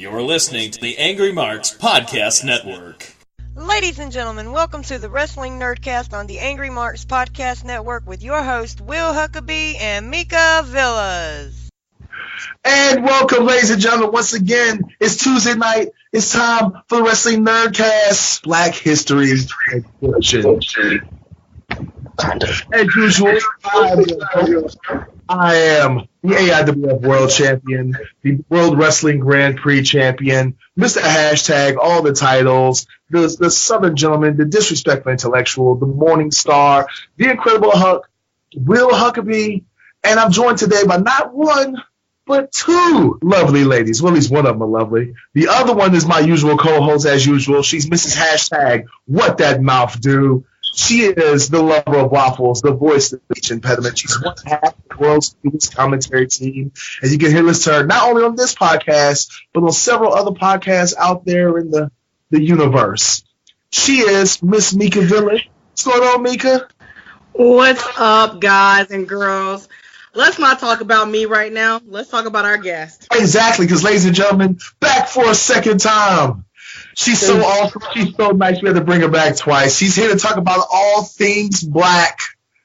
You're listening to the Angry Marks Podcast Network. Ladies and gentlemen, welcome to the Wrestling Nerdcast on the Angry Marks Podcast Network with your host, Will Huckabee and Mika Villas. And welcome, ladies and gentlemen, once again. It's Tuesday night. It's time for the Wrestling Nerdcast, Black History Edition. As usual, I am the AIWF World Champion, the World Wrestling Grand Prix Champion, Mr. Hashtag, all the titles, the Southern Gentleman, the Disrespectful Intellectual, the Morning Star, the Incredible Huck, Will Huckabee, and I'm joined today by not one, but two lovely ladies. Well, at least one of them are lovely. The other one is my usual co-host, as usual. She's Mrs. Hashtag, What That Mouth Do. She is the lover of waffles, the voice of the speech impediment. She's one half of the world's biggest commentary team. And you can hear this to her not only on this podcast, but on several other podcasts out there in the universe. She is Miss Mika Villas. What's going on, Mika? What's up, guys and girls? Let's not talk about me right now. Let's talk about our guest. Exactly, because, ladies and gentlemen, back for a second time. She's so awesome. She's so nice. We had to bring her back twice. She's here to talk about all things black,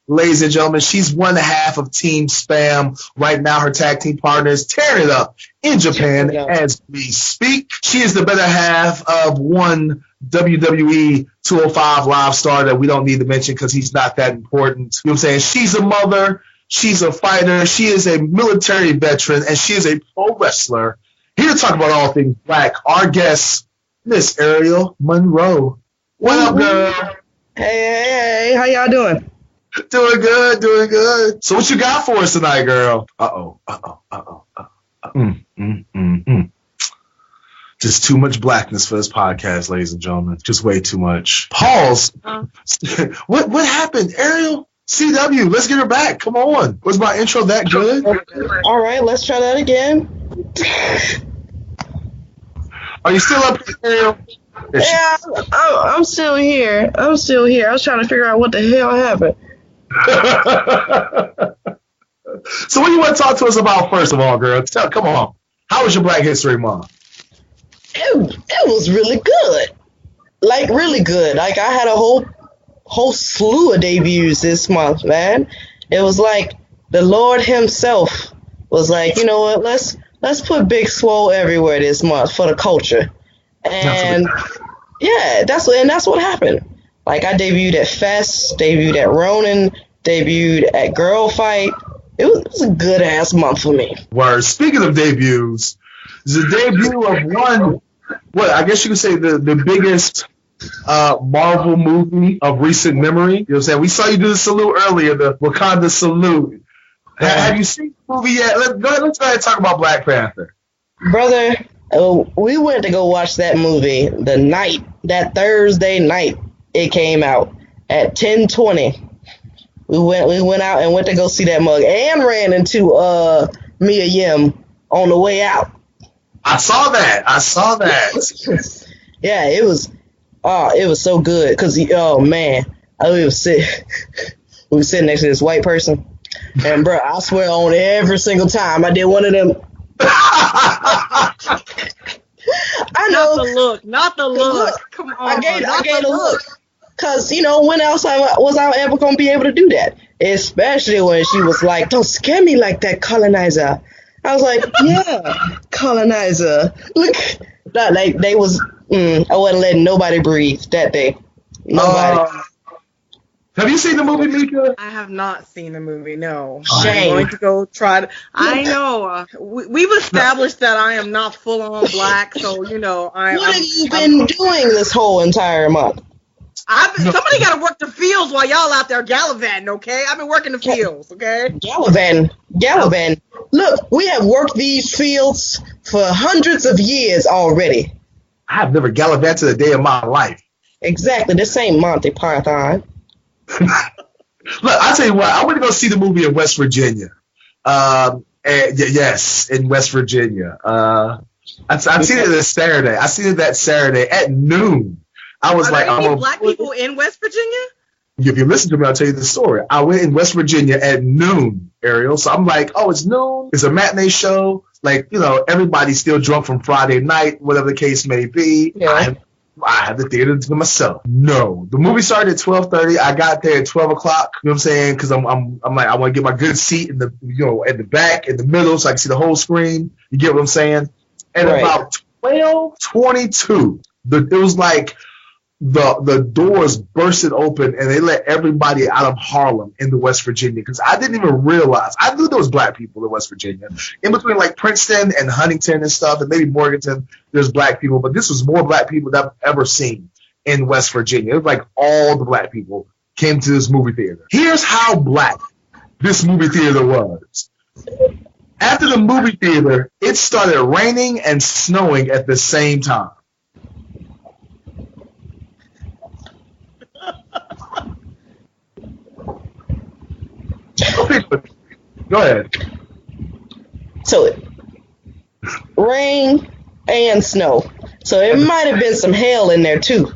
ladies and gentlemen. She's one half of Team Spam. Right now, her tag team partner is tearing it up in Japan as we speak. She is the better half of one WWE 205 Live star that we don't need to mention because he's not that important. You know what I'm saying? She's a mother. She's a fighter. She is a military veteran, and she is a pro wrestler. Here to talk about all things black, our guest, Miss Ariel Monroe. What up, girl? Hey, how y'all doing? Doing good. So what you got for us tonight, girl? Just too much blackness for this podcast, ladies and gentlemen. Just way too much. Pause. What happened, Ariel? CW, let's get her back. Come on. Was my intro that good? All right, let's try that again. Are you still up here, Ariel? Yeah, I'm still here. I was trying to figure out what the hell happened. So what do you want to talk to us about first of all, girl? Come on. How was your Black History Month? It was really good. Like, really good. Like, I had a whole slew of debuts this month, man. It was like the Lord himself was like, you know what, let's put Big Swole everywhere this month for the culture. And yeah, that's what happened. Like, I debuted at Fest, debuted at Ronin, debuted at Girl Fight. It was a good ass month for me. Word. Speaking of debuts, the debut of one, I guess you could say the biggest Marvel movie of recent memory. You know what I'm saying? We saw you do the salute earlier, the Wakanda salute. Have you seen the movie yet? Let's go ahead and talk about Black Panther. Brother, we went to go watch that movie that Thursday night it came out at 10:20. We went out and went to go see that mug and ran into Mia Yim on the way out. I saw that. Yeah, it was so good because we were sitting next to this white person, and bro, I swear on every single time I did one of them. I know. Not the look. Come on. I gave the look. Because, when else was I ever going to be able to do that? Especially when she was like, don't scare me like that, colonizer. I was like, yeah, colonizer. Look. Like, I wasn't letting nobody breathe that day. Nobody. Have you seen the movie, Mika? I have not seen the movie, no. Shame. I'm going to go try to. I know. We've established that I am not full-on black, so, What have you been doing this whole entire month? Somebody got to work the fields while y'all out there gallivanting, okay? I've been working the fields, okay? Gallivanting. Look, we have worked these fields for hundreds of years already. I've never gallivanted a day in my life. Exactly. This ain't Monty Python. Look, I'll tell you what. I went to go see the movie in West Virginia. Yes, in West Virginia. I seen it this Saturday. I seen it that Saturday at noon. I was like, I'm black people in West Virginia? If you listen to me, I'll tell you the story. I went in West Virginia at noon, Ariel. So I'm like, oh, it's noon. It's a matinee show. like, everybody's still drunk from Friday night, whatever the case may be. Yeah. I had the theater to myself. No, the movie started at 12:30. I got there at 12 o'clock. You know what I'm saying? Because I'm like, I want to get my good seat in the at the back, in the middle, so I can see the whole screen. You get what I'm saying? And about 12:22, it was like the doors bursted open and they let everybody out of Harlem into West Virginia, because I didn't even realize. I knew there was black people in West Virginia, in between like Princeton and Huntington and stuff, and maybe Morganton. There's black people, but this was more black people than I've ever seen in West Virginia. It was like all the black people came to this movie theater. Here's how black this movie theater was. After the movie theater, it started raining and snowing at the same time. Go ahead. So, rain and snow. So it might have been some hail in there too.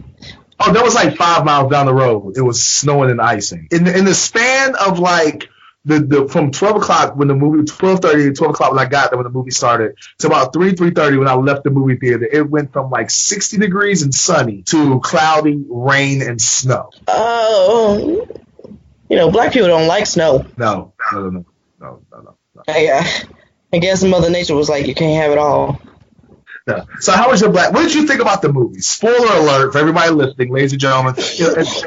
Oh, that was like 5 miles down the road. It was snowing and icing. In the span of like the from 12 o'clock when the movie 12:30 to 12 o'clock when I got there when the movie started to about 3:30 when I left the movie theater, it went from like 60 degrees and sunny to cloudy, rain, and snow. Oh, black people don't like snow. No. I guess Mother Nature was like, you can't have it all. No. So how was your black? What did you think about the movie? Spoiler alert for everybody listening, ladies and gentlemen. Ladies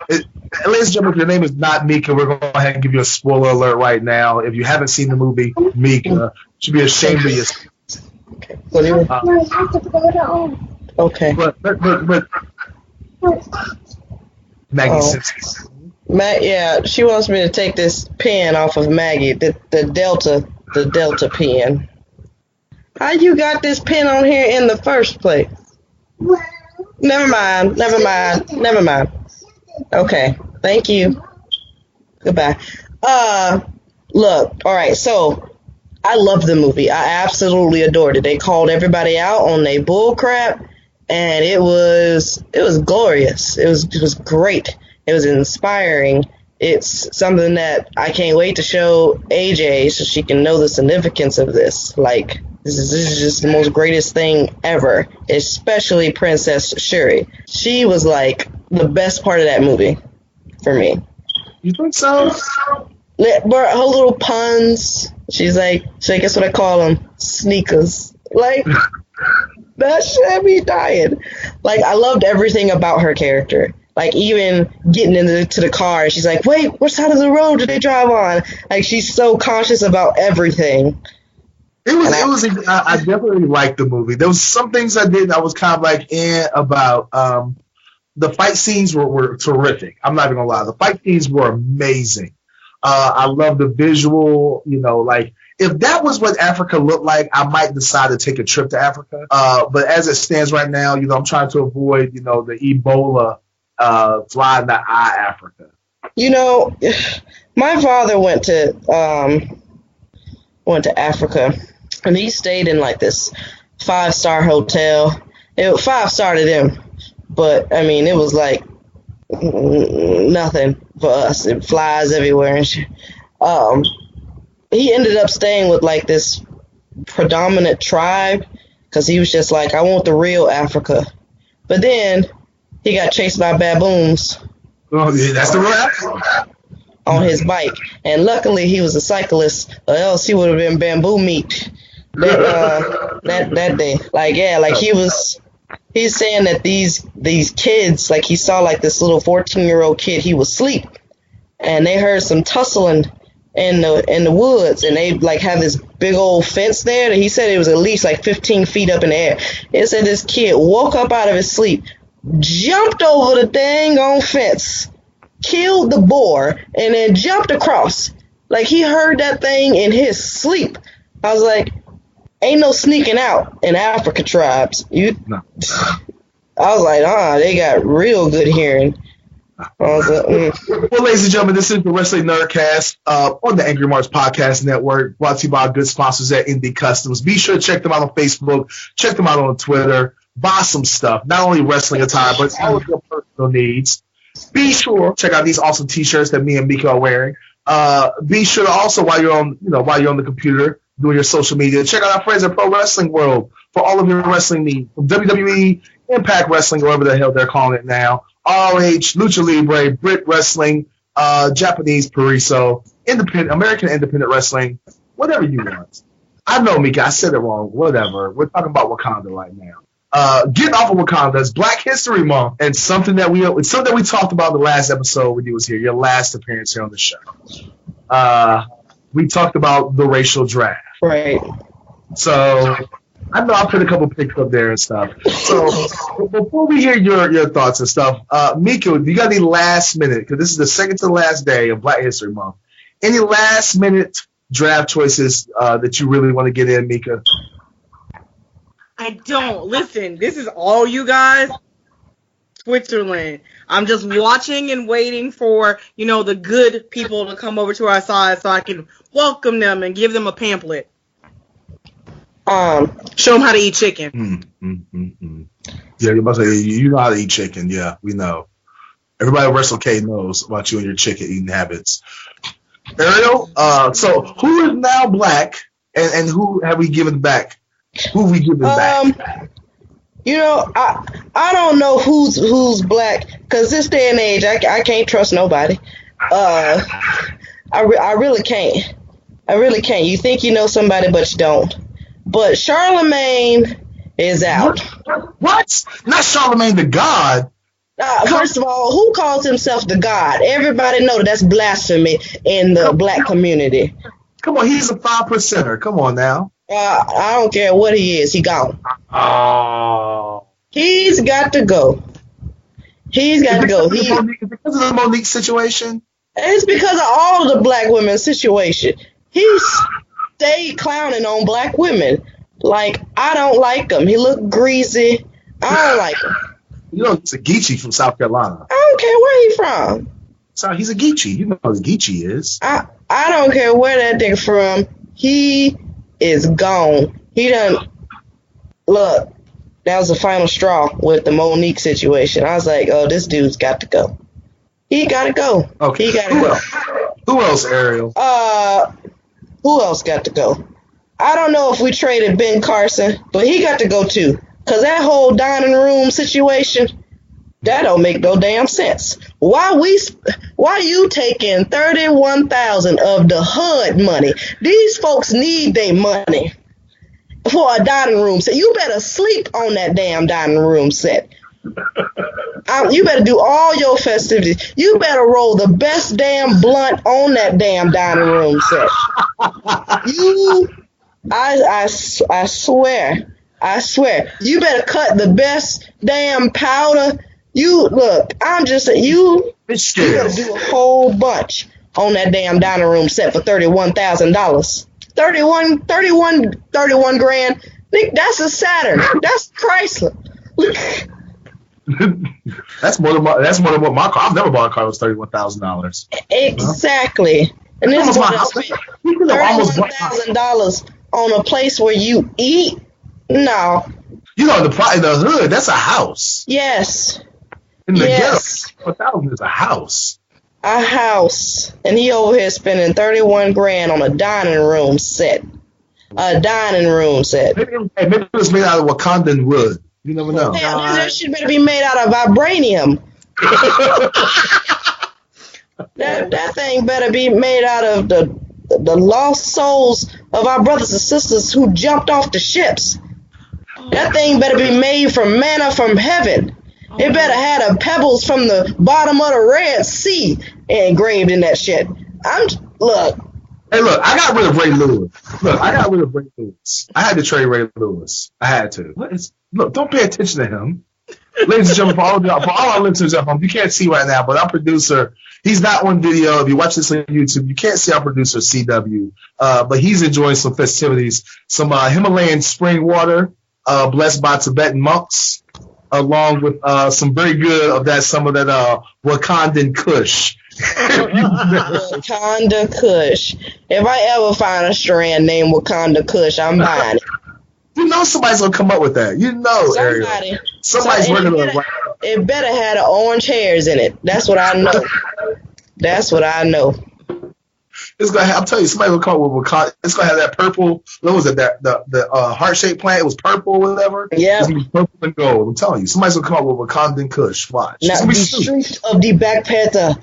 and gentlemen, if your name is not Mika, we're going to go ahead and give you a spoiler alert right now. If you haven't seen the movie, Mika, you should be ashamed of yourself. Okay. Okay. But Maggie Simpson. She wants me to take this pen off of Maggie, the Delta pen. How you got this pen on here in the first place? Never mind. Okay, thank you. Goodbye. Look, all right, so I loved the movie. I absolutely adored it. They called everybody out on their bull crap, and it was glorious. It was great. It was inspiring. It's something that I can't wait to show AJ so she can know the significance of this. Like, this is just the most greatest thing ever, especially Princess Shuri. She was like the best part of that movie for me. You think so? Her little puns. She's like, so I guess what I call them, sneakers. Like, that shit be dying. Like, I loved everything about her character. Like, even getting into the car, she's like, wait, what side of the road did they drive on? Like, she's so conscious about everything. I definitely liked the movie. There was some things I did I was kind of like about. The fight scenes were terrific. I'm not even gonna lie. The fight scenes were amazing. I love the visual, like if that was what Africa looked like, I might decide to take a trip to Africa. But as it stands right now, I'm trying to avoid, the Ebola fly in the eye Africa. My father went to Africa, and he stayed in like this 5-star hotel. It was 5-star to them, but I mean it was like nothing for us. It flies everywhere and shit. He ended up staying with like this predominant tribe because he was just like, I want the real Africa. But then he got chased by baboons. Oh, yeah, that's the real Africa. On his bike, and luckily he was a cyclist, or else he would have been bamboo meat that day. Like, yeah, like he's saying that these kids, like he saw like this little 14-year-old kid, he was asleep, and they heard some tussling in the woods, and they like have this big old fence there that he said it was at least like 15 feet up in the air. It said this kid woke up out of his sleep, jumped over the dang on fence, killed the boar, and then jumped across. Like, he heard that thing in his sleep. I was like, ain't no sneaking out in Africa tribes. No. I was like, they got real good hearing. I was like, Well, ladies and gentlemen, this is the Wrestling Nerdcast on the Angry Marks Podcast Network, brought to you by our good sponsors at Indie Customs. Be sure to check them out on Facebook, check them out on Twitter, buy some stuff, not only wrestling attire, but all of your personal needs. Be sure check out these awesome T-shirts that me and Mika are wearing. Be sure to also while you're on the computer, doing your social media. Check out our friends at Pro Wrestling World for all of your wrestling needs. From WWE, Impact Wrestling, whatever the hell they're calling it now, ROH, Lucha Libre, Brit Wrestling, Japanese Pariso, American Independent Wrestling, whatever you want. I know, Mika, I said it wrong. Whatever. We're talking about Wakanda right now. Getting off of Wakanda is Black History Month, and something that we talked about in the last episode when you was here, your last appearance here on the show. We talked about the racial draft. Right. So I know I put a couple pics up there and stuff. So before we hear your thoughts and stuff, Mika, do you got any last minute? Because this is the second to last day of Black History Month. Any last minute draft choices that you really want to get in, Mika? I don't. Listen, this is all you guys. Switzerland. I'm just watching and waiting for, the good people to come over to our side so I can welcome them and give them a pamphlet. Show them how to eat chicken. Yeah, you're about to say, you know how to eat chicken. Yeah, we know. Everybody at WrestleK knows about you and your chicken eating habits. Ariel, so who is now black and who have we given back? Who have we given back? I don't know who's black, because this day and age, I can't trust nobody. I really can't. I really can't. You think you know somebody, but you don't. But Charlemagne is out. What? Not Charlemagne the God. First of all, who calls himself the God? Everybody know that's blasphemy in the black community. Come on, he's a 5%er. Come on now. I don't care what he is. He gone. Oh. He's got to go. He's got to go. Because of the Monique situation? It's because of all of the black women's situation. He stayed clowning on black women. Like, I don't like him. He look greasy. I don't like him. It's a Geechee from South Carolina. I don't care where he from. Sorry, he's a Geechee. You know what a Geechee is. I don't care where that nigga from. He is gone. He done. Look, that was the final straw with the Monique situation. I was like, oh, this dude's got to go. He got to go. Okay. He got to go. Who else, Ariel? Who else got to go? I don't know if we traded Ben Carson, but he got to go too. Because that whole dining room situation, that don't make no damn sense. Why you taking $31,000 of the HUD money? These folks need their money for a dining room set. You better sleep on that damn dining room set. You better do all your festivities. You better roll the best damn blunt on that damn dining room set. I swear, you better cut the best damn powder. I'm just saying, you better do a whole bunch on that damn dining room set for $31,000. 31 grand. Nick, that's a Saturn. That's Chrysler. That's more than what my car. I've never bought a car that was $31,000. Exactly. And this is what I spent $31,000 on a place where you eat. No. The hood, that's a house. Yes. In the ghetto, $1,000 is a house. A house. And he over here spending 31 grand on a dining room set. Maybe it was made out of Wakandan wood. You never know. Hell, that shit better be made out of vibranium. that thing better be made out of the lost souls of our brothers and sisters who jumped off the ships. That thing better be made from manna from heaven. It better have the pebbles from the bottom of the Red Sea engraved in that shit. Look. Hey, look, I got rid of Ray Lewis. I had to trade Ray Lewis. I had to. Look, don't pay attention to him. Ladies and gentlemen, for all our listeners at home, you can't see right now, but our producer, he's not on video. If you watch this on YouTube, you can't see our producer, CW, but he's enjoying some festivities, some Himalayan spring water, blessed by Tibetan monks, along with some very good of some of that Wakandan Kush. Wakanda Kush. If I ever find a strand named Wakanda Kush, I'm buying it. You know somebody's gonna come up with that. You know, somebody's working on it. It better have the orange hairs in it. That's what I know. It's gonna have, I'm telling you, somebody will come up with Wakanda. It's gonna have that purple. What was it? The heart shaped plant. It was purple or whatever. Yeah. It's gonna be purple and gold. I'm telling you, somebody's gonna come up with Wakandan Kush. Watch. Now the streets of the Black Panther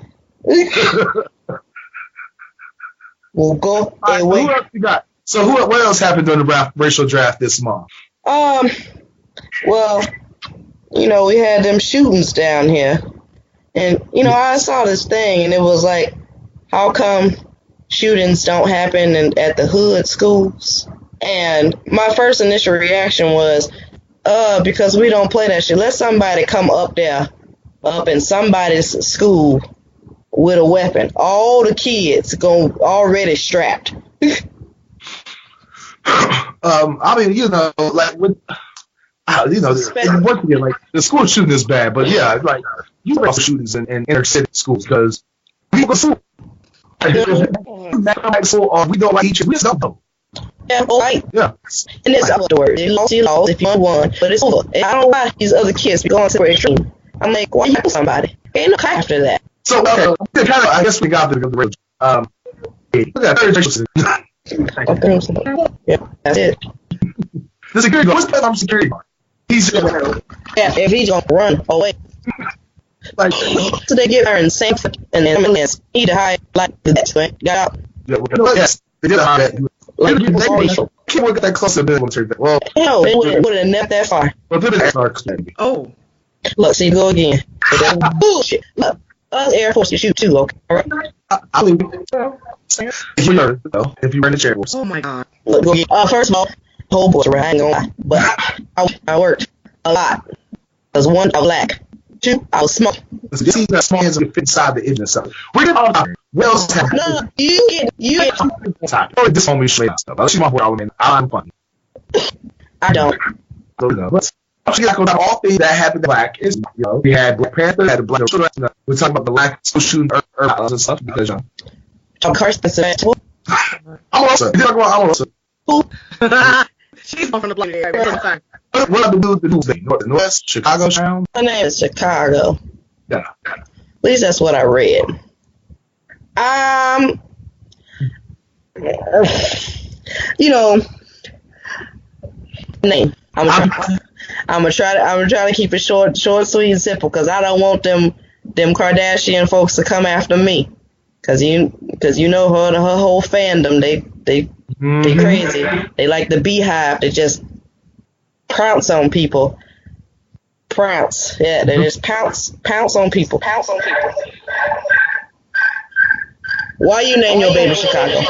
will go away. Who else you got? So what else happened during the racial draft this month? Well, we had them shootings down here, and I saw this thing, and it was like, how come shootings don't happen at the hood schools? And my first initial reaction was, because we don't play that shit. Let somebody come up in somebody's school with a weapon. All the kids go already strapped. I mean, like with, once again, like the school shooting is bad, but yeah, like you have shootings in inner city schools because people go through. We don't like each other. We just don't know. Yeah, right. Yeah. And it's afterwards. They lost if you won, but it's over. And I don't know why these other kids be going to the extreme. I'm like, why you kill somebody? Ain't no cop after that. So, I guess we got the real. We got yeah, that's it. The security guard. What's the security guard? He's if he's gonna run away. Like, so they get her in the same and then he to hide like the next one got out. Yes, they did hide that. Like, they can't work that close to the military. Well, hell, they wouldn't have never that far. Oh, look, see, go again. Bullshit. Look, us Air Force can shoot too. Okay, all right. I believe if you run the chair. Oh my God. Look, go again. First of all, whole boys right. I ain't gonna lie, but I worked a lot. Cause one, I was black. Two, I was small. This is that small hands fit inside the engine stuff. We're gonna what else happened? No, you get this homie straight stuff. I'll shoot my boy. I'm funny. I don't. So, let's go about all things that happened to black. Is we had Black Panther, we had the black children. We're talking about the black school shooting and stuff because Carson. I'm also. You talk about I'm also. She's on from the black area. What have to do with the news thing? Northwest, Chicago town? Her name is Chicago. Yeah. At least that's what I read. Name. I'm gonna try to keep it short, sweet, and simple, because I don't want them Kardashian folks to come after me, because you know her whole fandom, they crazy. They like the beehive. They just pounce on people. Yeah, they just pounce on people. Why you name your baby Chicago?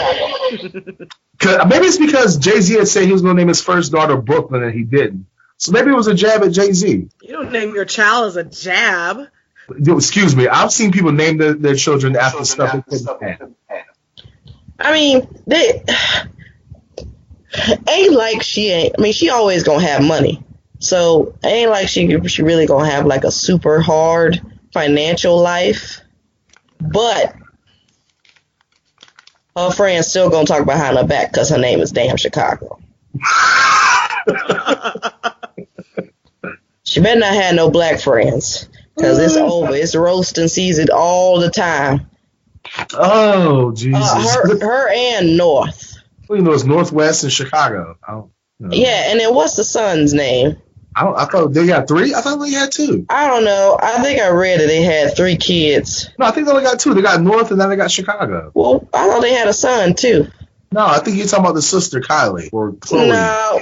Maybe it's because Jay-Z had said he was going to name his first daughter Brooklyn and he didn't. So maybe it was a jab at Jay-Z. You don't name your child as a jab. Excuse me. I've seen people name their children after stuff they couldn't have. I mean, they ain't like she ain't. I mean, she always gonna have money, so ain't like she really gonna have like a super hard financial life. But her friends still gonna talk behind her back because her name is damn Chicago. She better not have no black friends, because it's over. It's roasting season all the time. Oh, Jesus. Her and North. Well, it's Northwest and Chicago. Yeah, and then what's the son's name? I thought they got 3. I thought they had 2. I don't know. I think I read that they had 3 kids. No, I think they only got 2. They got North and then they got Chicago. Well, I thought they had a son too. No, I think you're talking about the sister Kylie or Chloe. No.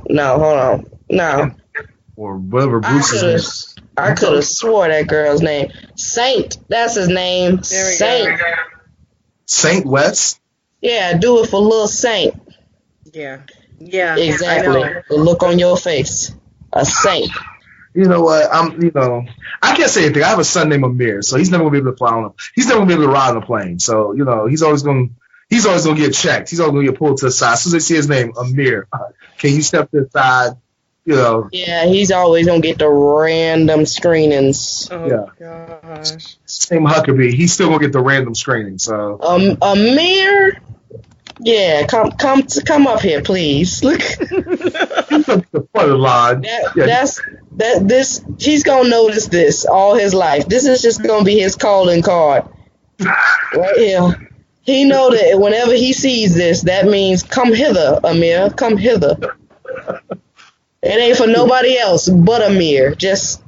Hold on. No. Or whatever Bruce's name. I could have swore that girl's name. Saint. That's his name. Saint. Go. Saint West? Yeah, do it for Lil Saint. Yeah. Exactly. The look on your face. A saint. You know what? I can't say anything. I have a son named Amir, so he's never gonna be able to fly on him. He's never gonna be able to ride on a plane. So, he's always gonna get checked. He's always gonna get pulled to the side. As soon as they see his name, Amir, can you step to the side? Yeah, he's always gonna get the random screenings. Oh gosh. Same Huckabee. He's still gonna get the random screening. So Amir, yeah, come up here, please. Look. the front of the line. He's gonna notice this all his life. This is just gonna be his calling card. Right here. He know that whenever he sees this, that means come hither, Amir, come hither. It ain't for nobody else but Amir. Just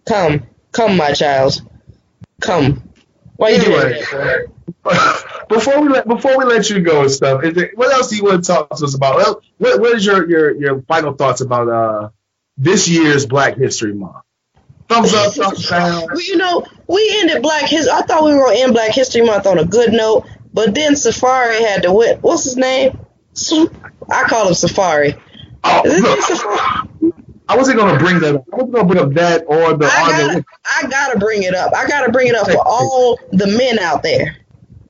come, my child, come. Why you doing that? Before we let you go and stuff, what else do you want to talk to us about? Well, what is your final thoughts about this year's Black History Month? Thumbs up, thumbs down. Well, we ended Black History. I thought we were gonna end Black History Month on a good note, but then Safari had to win. What's his name? I call him Safari. Oh, look, I wasn't gonna bring that up. I wasn't gonna bring up that or the. I gotta bring it up. I gotta bring it up for all the men out there.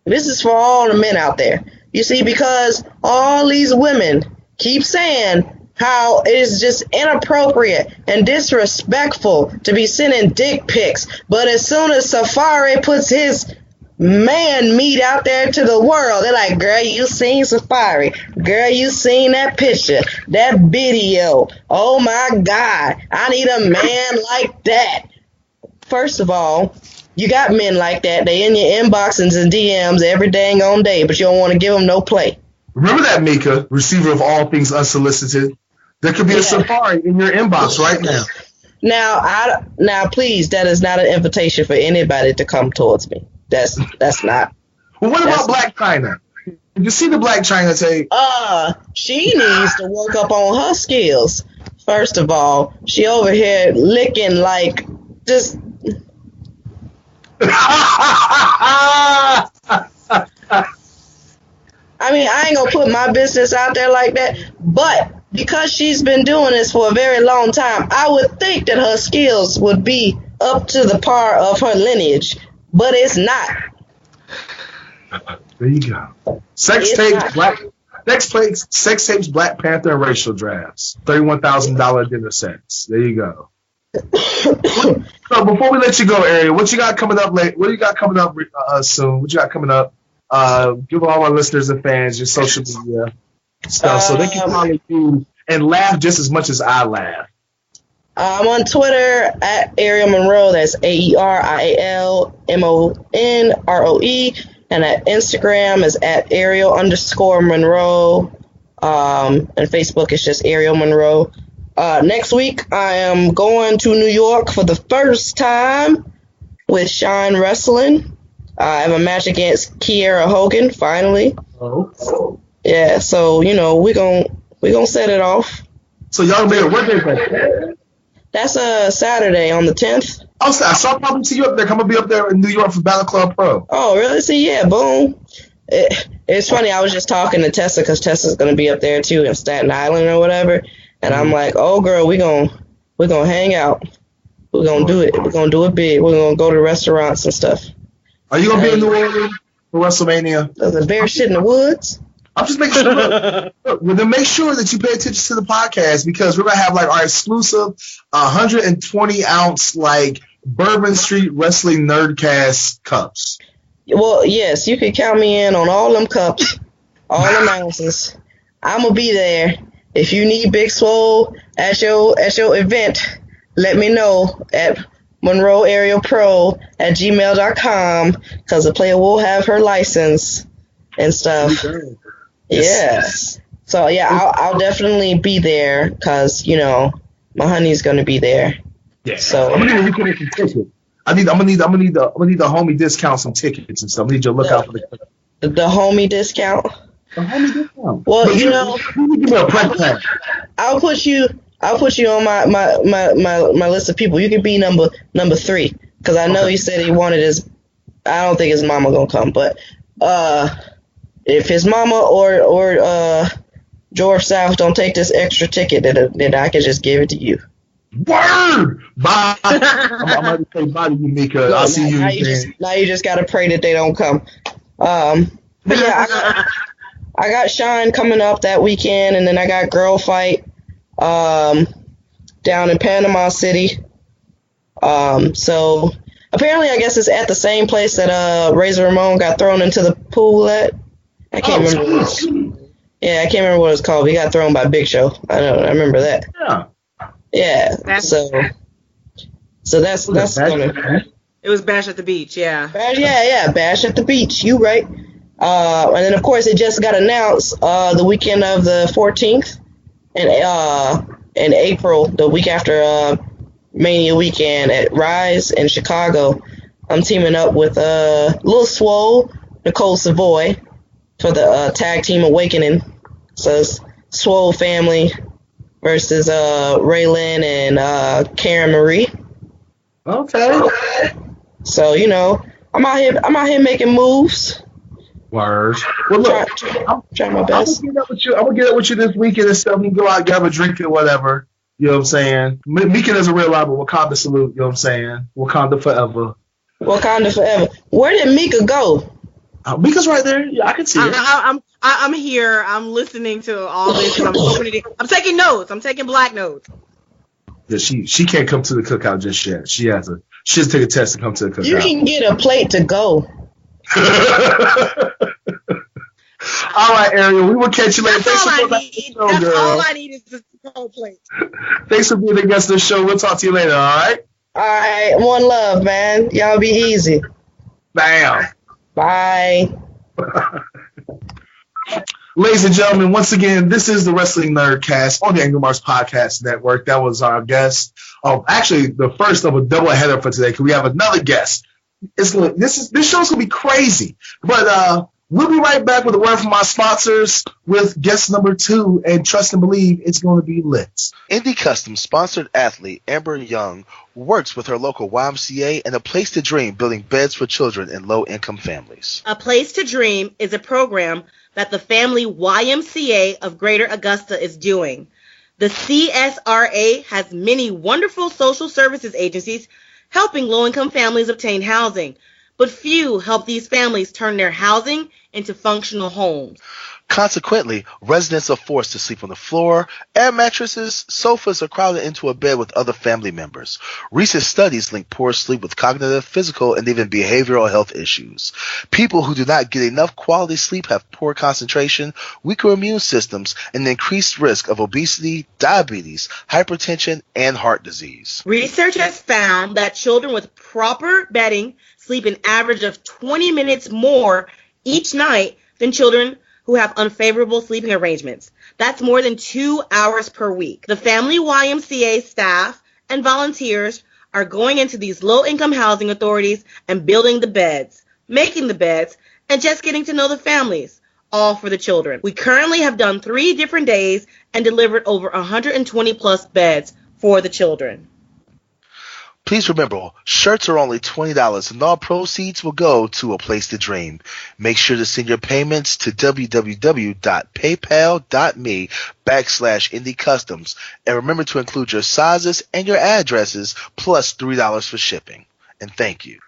This is for all the men out there. You see, because all these women keep saying how it is just inappropriate and disrespectful to be sending dick pics. But as soon as Safari puts his man meat out there to the world, they're like, girl, you seen Safari. Girl, you seen that picture, that video. Oh, my God. I need a man like that. First of all, you got men like that. They in your inboxes and DMs every dang on day, but you don't want to give them no play. Remember that, Mika, receiver of all things unsolicited? There could be a Safari in your inbox right now. Now, please, that is not an invitation for anybody to come towards me. That's not. Well, what about Black China? Did you see the Black China tape? She needs to work up on her skills. First of all, she over here licking like just. I mean, I ain't gonna put my business out there like that, but because she's been doing this for a very long time, I would think that her skills would be up to the par of her lineage, but it's not. There you go. Sex tapes, Black Panther, and racial drafts. $31,000 dinner sets. There you go. So before we let you go, Ariel, what you got coming up late? What do you got coming up soon? What you got coming up? Give all our listeners and fans your social media stuff so they can follow you and laugh just as much as I laugh. I'm on Twitter at Ariel Monroe. That's AerielMonroe. And at Instagram is at Ariel_Monroe. And Facebook is just Ariel Monroe. Next week, I am going to New York for the first time with Shine Wrestling. I have a match against Kiera Hogan, finally. Oh. Yeah, so, we're gonna set it off. So y'all made what day is that? That's a Saturday on the 10th. Oh, so I saw probably see you up there. I'm gonna be up there in New York for Battle Club Pro. Oh, really? See, yeah, boom. It's funny, I was just talking to Tessa, because Tessa's gonna be up there too in Staten Island or whatever. And I'm like, oh girl, we're gonna hang out. We're gonna do it. We're gonna do it big. We're gonna go to restaurants and stuff. Are you gonna be in New Orleans for WrestleMania? There's a bear shit in the woods. I'm just making sure. Look, then make sure that you pay attention to the podcast, because we're gonna have like our exclusive 120 ounce like Bourbon Street Wrestling Nerdcast cups. Well, yes, you can count me in on all them cups, all them ounces. I'm gonna be there. If you need Big Swole at your event, let me know at MonroeArielPro@gmail.com, because the player will have her license and stuff. Yes. So yeah, I'll definitely be there, because my honey's gonna be there. Yeah. So I'm gonna need some tickets. I'm gonna need the homie discount some tickets and stuff. I need you to look out for the homie discount. Well, give me a prep plan. I'll put you on my list of people. You can be number 3, because I know he said he wanted his. I don't think his mama gonna come, but if his mama or George South don't take this extra ticket, then I can just give it to you. Word! Bye. I'm going to say bye to you, Mika. I'll see you. Now you just gotta pray that they don't come. But yeah, I got Shine coming up that weekend, and then I got Girl Fight down in Panama City. So apparently, I guess it's at the same place that Razor Ramon got thrown into the pool at. I can't remember. Yeah, I can't remember what it's called. He got thrown by Big Show. I remember that. Yeah. So that's gonna. It was Bash at the Beach, yeah. Yeah, Bash at the Beach. You right. And then, of course, it just got announced the weekend of the 14th in April, the week after Mania weekend at Rise in Chicago. I'm teaming up with Lil Swole, Nicole Savoy for the tag team Awakening. So it's Swole family versus Raylan and Karen Marie. Okay. So, you know, I'm out here making moves. Words. Well, look, try my best. I'm gonna get up with you this weekend and stuff. We can go out, grab a drink or whatever. You know what I'm saying? Mika doesn't realize, but Wakanda salute. You know what I'm saying? Wakanda forever. Wakanda forever. Where did Mika go? Mika's right there. Yeah, I can see it. I'm here. I'm listening to all this. I'm taking notes. I'm taking black notes. Yeah, she can't come to the cookout just yet. She has to take a test to come to the cookout. You can get a plate to go. All right, Ariel, we will catch you later. That's all I need is this whole plate. Thanks for being a guest of the show. We'll talk to you later, all right? All right, one love, man. Y'all be easy. Bam. Bye. Ladies and gentlemen, once again, this is the Wrestling Nerdcast on the AngryMarks Podcast Network. That was our guest. Actually, the first of a doubleheader for today because we have another guest. This show's gonna be crazy, but we'll be right back with a word from our sponsors with guest number 2, and trust and believe it's going to be lit. Indie Custom sponsored athlete Amber Young works with her local YMCA and A Place to Dream, building beds for children in low-income families. A Place to Dream is a program that the family YMCA of Greater Augusta is doing. The CSRA has many wonderful social services agencies helping low-income families obtain housing, but few help these families turn their housing into functional homes. Consequently, residents are forced to sleep on the floor, air mattresses, sofas, or crowded into a bed with other family members. Recent studies link poor sleep with cognitive, physical, and even behavioral health issues. People who do not get enough quality sleep have poor concentration, weaker immune systems, and an increased risk of obesity, diabetes, hypertension, and heart disease. Research has found that children with proper bedding sleep an average of 20 minutes more each night than children who have unfavorable sleeping arrangements. That's more than 2 hours per week. The Family YMCA staff and volunteers are going into these low-income housing authorities and building the beds, making the beds, and just getting to know the families, all for the children. We currently have done 3 different days and delivered over 120 plus beds for the children. Please remember, shirts are only $20 and all proceeds will go to A Place to Dream. Make sure to send your payments to www.paypal.me/indiecustoms and remember to include your sizes and your addresses plus $3 for shipping. And thank you.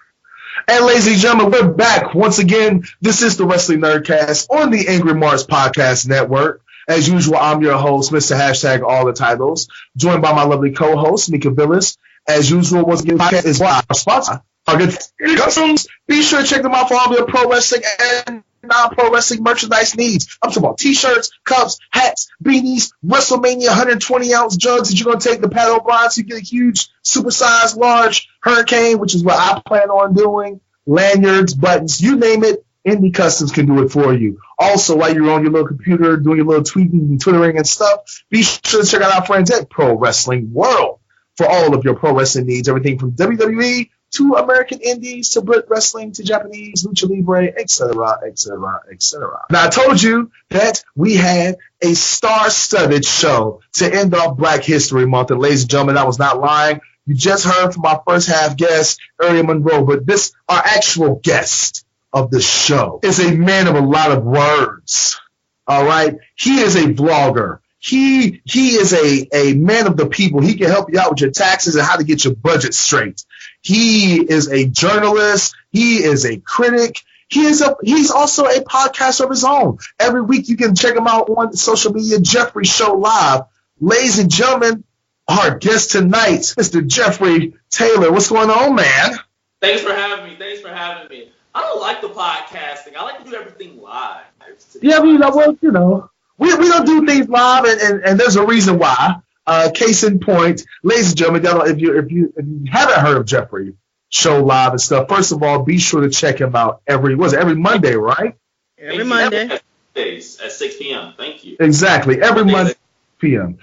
And ladies and gentlemen, we're back. Once again, this is the Wrestling Nerdcast on the Angry Marks Podcast Network. As usual, I'm your host, Mr. Hashtag All the Titles, joined by my lovely co-host, Mika Villas. As usual, once again, podcast is our sponsor. Be sure to check them out for all your pro wrestling and non-pro wrestling merchandise needs. I'm talking about t-shirts, cups, hats, beanies, WrestleMania 120-ounce jugs that you're going to take to Pat O'Brien so you get a huge, supersized, large hurricane, which is what I plan on doing, lanyards, buttons, you name it. Indie Customs can do it for you. Also, while you're on your little computer doing your little tweeting and twittering and stuff, be sure to check out our friends at Pro Wrestling World for all of your pro wrestling needs, everything from WWE to American Indies to Brit Wrestling to Japanese, Lucha Libre, etc., etc., etc. Now, I told you that we had a star-studded show to end off Black History Month, and ladies and gentlemen, I was not lying. You just heard from our first half guest, Ariel Monroe, but our actual guest of the show is a man of a lot of words. All right? He is a vlogger. He is a man of the people. He can help you out with your taxes and how to get your budget straight. He is a journalist. He is a critic. He's also a podcaster of his own. Every week you can check him out on social media, Jeffrey Show Live. Ladies and gentlemen, our guest tonight, Mr. Jeffrey Taylor. What's going on, man? Thanks for having me. I don't like the podcasting. I like to do everything live. Yeah, we don't do things live, and there's a reason why. Case in point, ladies and gentlemen, if you haven't heard of Jeffrey Show Live and stuff, first of all, be sure to check him out every Monday, right? Every Monday. Days at 6 p.m. Thank you. Exactly, every Monday p.m.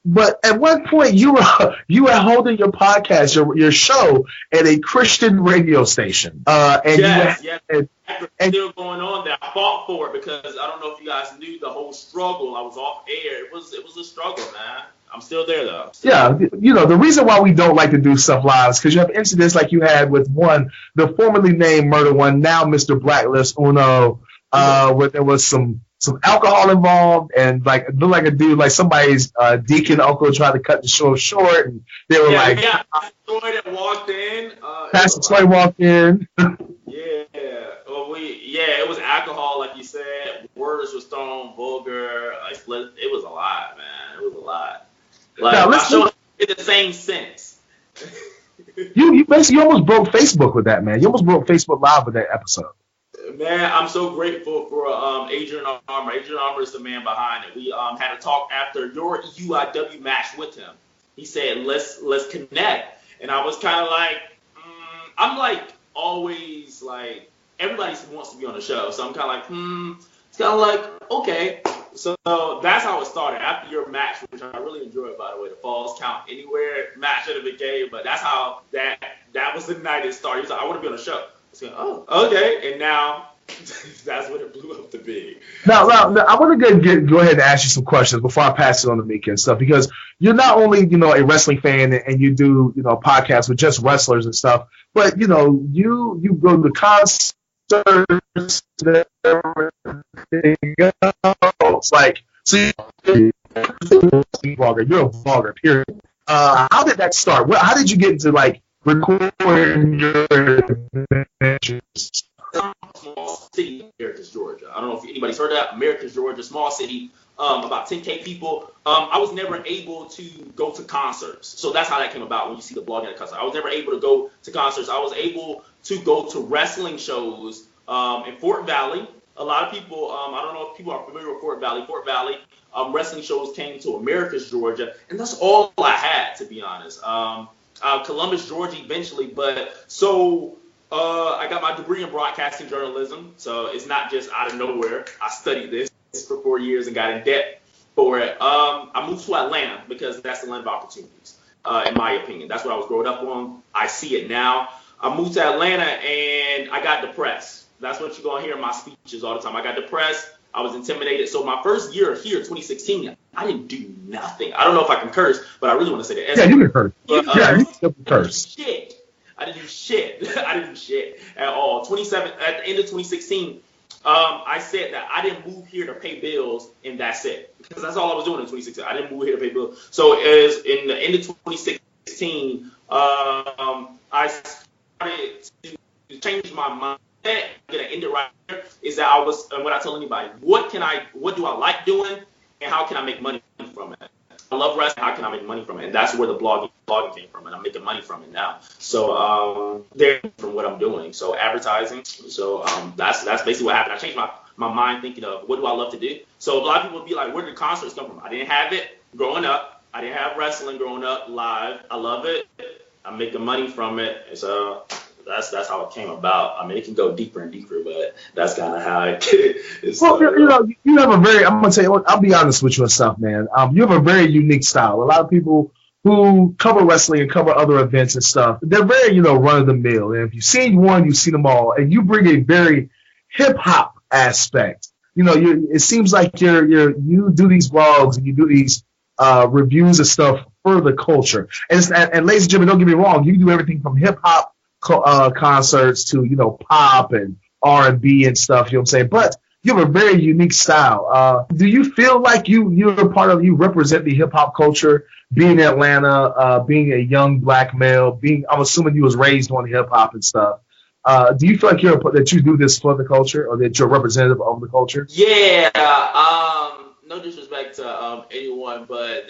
But at one point you were holding your podcast, your show at a Christian radio station. And yes. And still going on there. I fought for it because I don't know if you guys knew the whole struggle. I was off air. It was a struggle, man. I'm still there though. The reason why we don't like to do stuff live is because you have incidents like you had with the formerly named Murder One, now Mr. Blacklist Uno, where there was some alcohol involved, and like it looked like a dude, like somebody's deacon uncle tried to cut the show short, and they were Pastor Troy that walked in. Pastor Troy walked in. It was alcohol, like you said. Words was thrown, vulgar. It was a lot, man. It was a lot. Like now, my show in the same sense. you basically almost broke Facebook with that, man. You almost broke Facebook Live with that episode. Man, I'm so grateful for Adrian Armour. Adrian Armour is the man behind it. We had a talk after your UIW match with him. He said, let's connect. And I was kind of like, I'm like always like, everybody wants to be on the show. So I'm kind of like, it's kind of like, okay. So that's how it started. After your match, which I really enjoyed, by the way, the Falls Count Anywhere match at the game. But that's how that was the night it started. He's like, I want to be on the show. Saying, oh, okay, and now that's what it blew up to be. Now I want to go ahead and ask you some questions before I pass it on to Mika and stuff, because you're not only a wrestling fan and you do podcasts with just wrestlers and stuff, but you go to concerts and everything else. Like, so you're a vlogger, period. How did that start? How did you get into like recording your adventures? Small city, Americus, Georgia. I don't know if anybody's heard of that. Americus, Georgia, small city, about 10K people. I was never able to go to concerts. So that's how that came about when you see the blog at the concert. I was never able to go to concerts. I was able to go to wrestling shows in Fort Valley. A lot of people, I don't know if people are familiar with Fort Valley. Fort Valley wrestling shows came to Americus, Georgia, and that's all I had, to be honest. Columbus, Georgia, eventually, but so I got my degree in broadcasting journalism, so it's not just out of nowhere. I studied this for 4 years and got in debt for it. I moved to Atlanta because that's the land of opportunities, in my opinion. That's what I was growing up on. I see it now. I moved to Atlanta and I got depressed. That's what you're going to hear in my speeches all the time. I got depressed. I was intimidated. So my first year here, 2016, I didn't do nothing. I don't know if I can curse, but I really want to say that. Yeah, you can curse. You can curse. I didn't do shit. I didn't do shit at all. At the end of 2016, I said that I didn't move here to pay bills, and that's it. Because that's all I was doing in 2016. I didn't move here to pay bills. So as in the end of 2016, I started to change my mind. I'm gonna end it right here. Is that I was, and what I tell anybody, what do I like doing, and how can I make money from it? I love wrestling. How can I make money from it? And that's where the blogging came from, and I'm making money from it now. So there from what I'm doing. So advertising. So that's basically what happened. I changed my mind thinking of what do I love to do. So a lot of people would be like, where did the concerts come from? I didn't have it growing up. I didn't have wrestling growing up live. I love it. I'm making money from it. So that's how it came about. I mean, it can go deeper and deeper, but that's kind of how it started. Well, you have a very, I'm going to tell you what, I'll be honest with you and stuff, man. You have a very unique style. A lot of people who cover wrestling and cover other events and stuff, they're very, run of the mill. And if you've seen one, you've seen them all. And you bring a very hip hop aspect. It seems like you do these vlogs and you do these reviews and stuff for the culture. And ladies and gentlemen, don't get me wrong, you do everything from hip hop concerts to pop and R&B and stuff, you know what I'm saying? But you have a very unique style. Do you feel like you represent the hip hop culture, being in Atlanta, being a young black male, I'm assuming you was raised on hip hop and stuff. Do you feel like that you do this for the culture, or that you're a representative of the culture? Yeah. No disrespect to anyone, but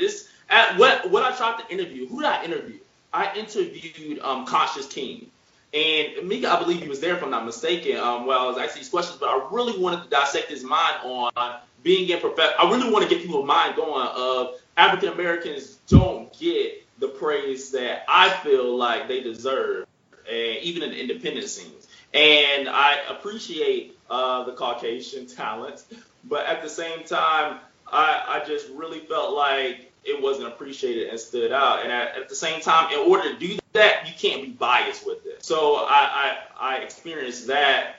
what I tried to interview. Who did I interview? I interviewed Conscious King. And Mika, I believe he was there if I'm not mistaken, while I was asking these questions, but I really wanted to dissect his mind on being in I really want to get people's mind going of African Americans don't get the praise that I feel like they deserve, and even in the independent scenes. And I appreciate the Caucasian talent. But at the same time, I just really felt like it wasn't appreciated and stood out. And at the same time, in order to do that, you can't be biased with it. So I experienced that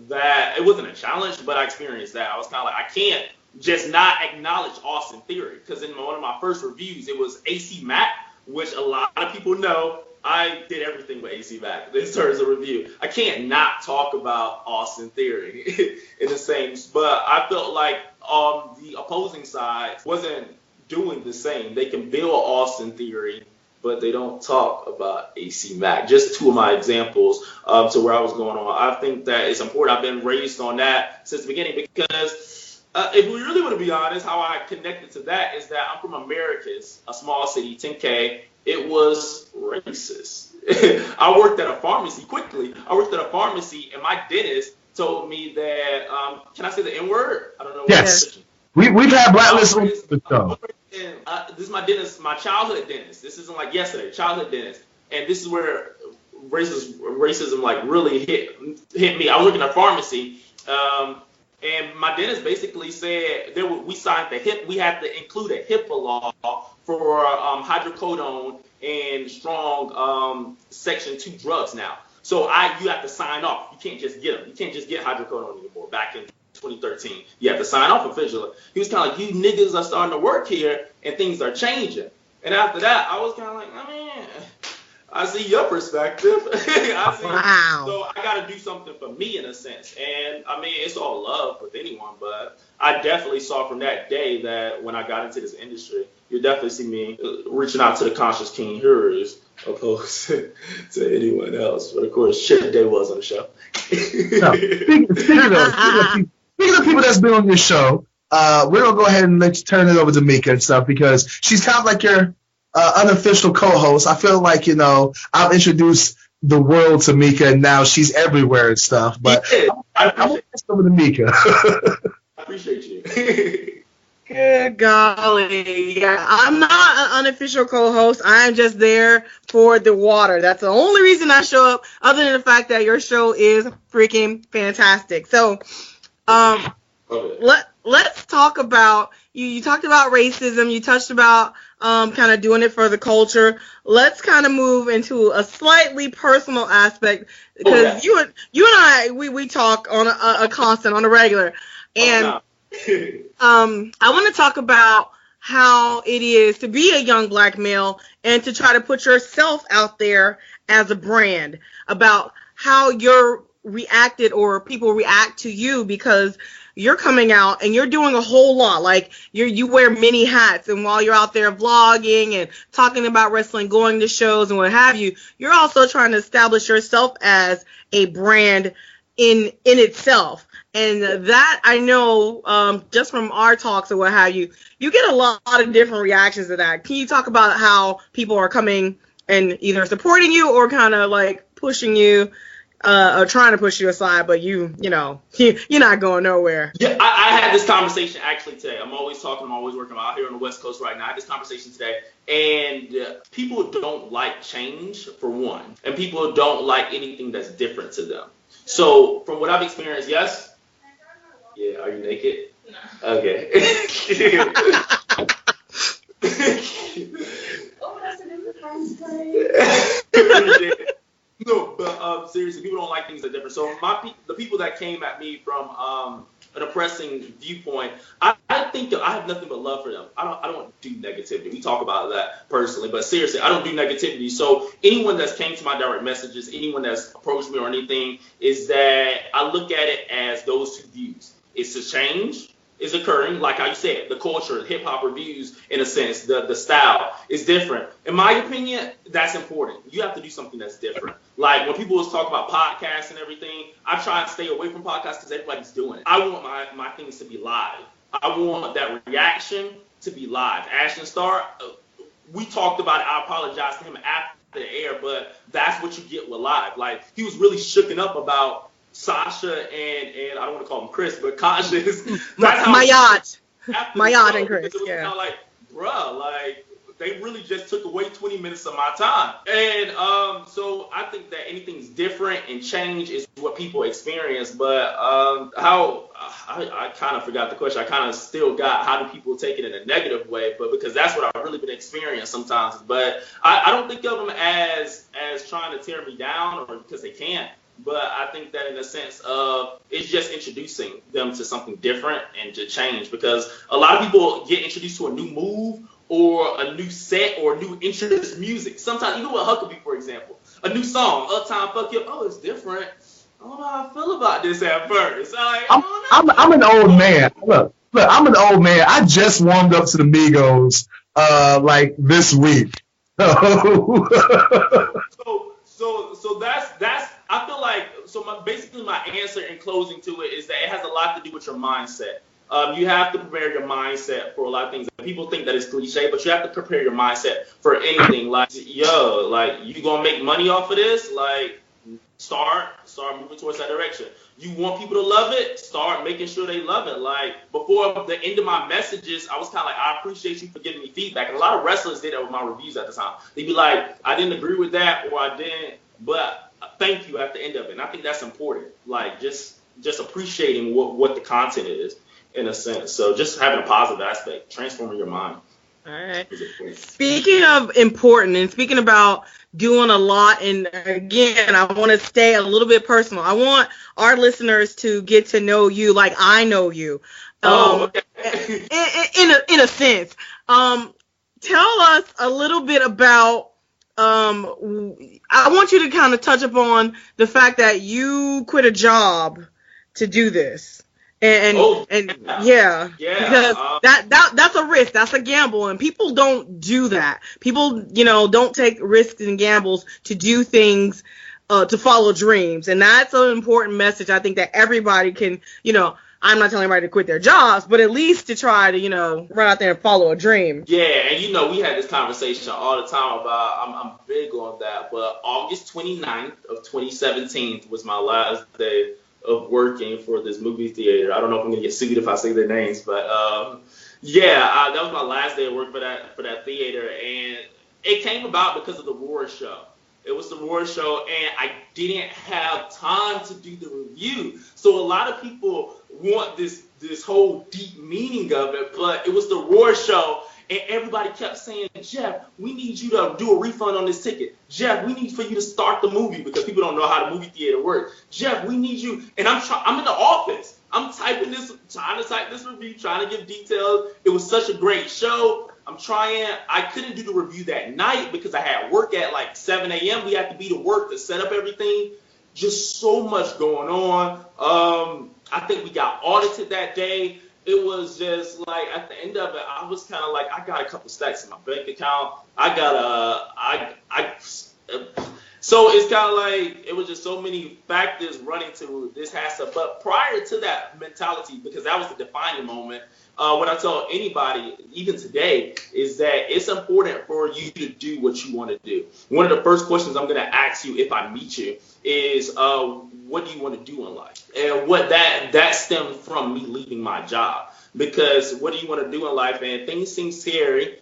it wasn't a challenge, but I experienced that. I was kind of like, I can't just not acknowledge Austin Theory, because in one of my first reviews, it was AC Mack, which a lot of people know. I did everything with AC Mack in terms of review. I can't not talk about Austin Theory in the same, but I felt like the opposing side wasn't doing the same. They can build Austin Theory, but they don't talk about AC Mack. Just two of my examples to where I was going on. I think that it's important. I've been raised on that since the beginning, because if we really want to be honest, how I connected to that is that I'm from Americus, a small city, 10K. It was racist. I worked at a pharmacy, I worked at a pharmacy, and my dentist told me that, can I say the N-word? I don't know. Yes. We've had blacklists on the show. This is my dentist, my childhood dentist. This isn't like yesterday, childhood dentist. And this is where racism like really hit me. I was working at a pharmacy, and my dentist basically said we had to include a HIPAA law for hydrocodone and strong Section 2 drugs now. So you have to sign off. You can't just get them. You can't just get hydrocodone anymore. Back in 2013, you have to sign off officially. He was kind of like, you niggas are starting to work here and things are changing. And after that, I was kind of like, I see your perspective. Wow. So I got to do something for me in a sense. And I mean, it's all love with anyone, but I definitely saw from that day that when I got into this industry, you definitely see me reaching out to the conscious king hearers opposed to anyone else. But of course, shit, Day was on the show. No, speaking of people that's been on your show, we're going to go ahead and turn it over to Mika and stuff, because she's kind of like your unofficial co-host. I feel like, I've introduced the world to Mika, and now she's everywhere and stuff. But I'm going to pass over to Mika. I appreciate you. Good golly. Yeah, I'm not an unofficial co-host. I'm just there for the water. That's the only reason I show up, other than the fact that your show is freaking fantastic. So, let's talk about, you talked about racism. You touched about kind of doing it for the culture. Let's kind of move into a slightly personal aspect, because you and I, we talk on a constant, on a regular. And I want to talk about how it is to be a young black male and to try to put yourself out there as a brand, about how you're reacted or people react to you, because you're coming out and you're doing a whole lot. Like you wear many hats, and while you're out there vlogging and talking about wrestling, going to shows and what have you, you're also trying to establish yourself as a brand in itself. And that, I know, just from our talks or what have you, you get a lot of different reactions to that. Can you talk about how people are coming and either supporting you or kind of like pushing you, or trying to push you aside, but you're not going nowhere? Yeah, I had this conversation actually today. I'm always working. I'm out here on the West Coast right now. I had this conversation today, and people don't like change, for one, and people don't like anything that's different to them. So from what I've experienced, yes. Yeah, are you naked? No. Okay. Oh, that's a different place. No, but seriously, people don't like things that are different. So the people that came at me from an oppressing viewpoint, I think that I have nothing but love for them. I don't do negativity. We talk about that personally, but seriously, I don't do negativity. So anyone that's came to my direct messages, anyone that's approached me or anything, is that I look at it as those two views. It's a change is occurring, like I said, the culture, hip hop reviews, in a sense, the style is different. In my opinion, that's important. You have to do something that's different. Like when people was talking about podcasts and everything, I try to stay away from podcasts because everybody's doing it. I want my things to be live. I want that reaction to be live. Ashton Starr, we talked about it. I apologize to him after the air, but that's what you get with live. Like he was really shooken up about Sasha and I don't want to call him Chris, but Conscious. My yacht and Chris. It was kind of like, bruh, like they really just took away 20 minutes of my time. And so I think that anything's different and change is what people experience. But I kind of forgot the question. I kind of still got how do people take it in a negative way, but because that's what I've really been experiencing sometimes. But I don't think of them as trying to tear me down or because they can't. But I think that in the sense of it's just introducing them to something different and to change, because a lot of people get introduced to a new move or a new set or new interest music. Sometimes, even with Huckabee, for example, a new song, Uptown Fuck You, oh, it's different. I don't know how I feel about this at first. I'm an old man. Look, I'm an old man. I just warmed up to the Migos like this week. So that's I feel like basically my answer in closing to it is that it has a lot to do with your mindset. You have to prepare your mindset for a lot of things. People think that it's cliche, but you have to prepare your mindset for anything. Like, you gonna make money off of this? Like, start moving towards that direction. You want people to love it? Start making sure they love it. Like, before the end of my messages, I was kind of like, I appreciate you for giving me feedback. And a lot of wrestlers did that with my reviews at the time. They'd be like, I didn't agree with that, or I didn't, but thank you at the end of it. And I think that's important. Like, just appreciating what the content is, in a sense. So just having a positive aspect, transforming your mind. All right. Speaking of important and speaking about doing a lot, and again, I want to stay a little bit personal. I want our listeners to get to know you like I know you. Okay. in a sense. Tell us a little bit about I want you to kind of touch upon the fact that you quit a job to do this. Because that's a risk, that's a gamble, and people don't do that. People, don't take risks and gambles to do things, to follow dreams, and that's an important message. I think that everybody can, I'm not telling everybody to quit their jobs, but at least to try to, run out there and follow a dream. Yeah, and we had this conversation all the time about, I'm big on that, but August 29th of 2017 was my last day of working for this movie theater. I don't know if I'm gonna get sued if I say their names, but that was my last day of work for that theater, and it came about because of the Roar show. It was the Roar show, and I didn't have time to do the review. So a lot of people want this whole deep meaning of it, but it was the Roar show. And everybody kept saying, Jeff, we need you to do a refund on this ticket. Jeff, we need for you to start the movie because people don't know how the movie theater works. Jeff, we need you. And I'm in the office. I'm trying to type this review, trying to give details. It was such a great show. I couldn't do the review that night because I had work at like 7 a.m. We had to be to work to set up everything. Just so much going on. I think we got audited that day. It was just like at the end of it, I was kind of like, I got a couple stacks in my bank account. So it's kind of like it was just so many factors running to this hassle. But prior to that mentality, because that was the defining moment, what I tell anybody, even today, is that it's important for you to do what you want to do. One of the first questions I'm going to ask you if I meet you is, what do you want to do in life? And what that stemmed from me leaving my job. Because what do you want to do in life? And things seem scary.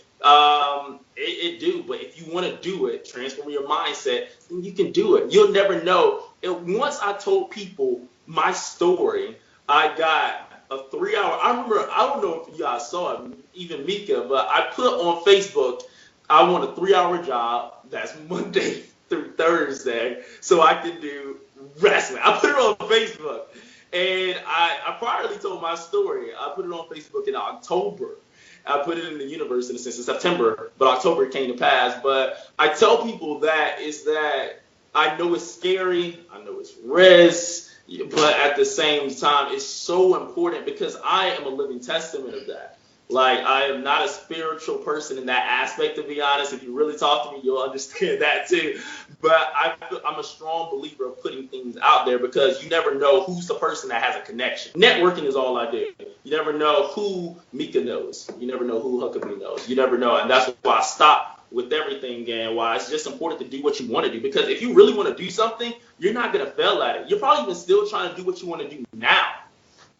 It do, but if you want to do it, transform your mindset, then you can do it. You'll never know. Once I told people my story, I got a 3-hour. I remember, I don't know if you guys saw it, even Mika, but I put on Facebook, I want a 3-hour job that's Monday through Thursday, so I can do wrestling. I put it on Facebook, and I priorly told my story. I put it on Facebook in October. I put it in the universe in a sense in September, but October came to pass. But I tell people that I know it's scary, I know it's risk, but at the same time, it's so important because I am a living testament of that. Like, I am not a spiritual person in that aspect, to be honest. If you really talk to me, you'll understand that too. But I'm a strong believer of putting things out there because you never know who's the person that has a connection. Networking is all I do. You never know who Mika knows. You never know who Huckabee knows. You never know. And that's why I stop with everything and why it's just important to do what you want to do. Because if you really want to do something, you're not going to fail at it. You're probably even still trying to do what you want to do now.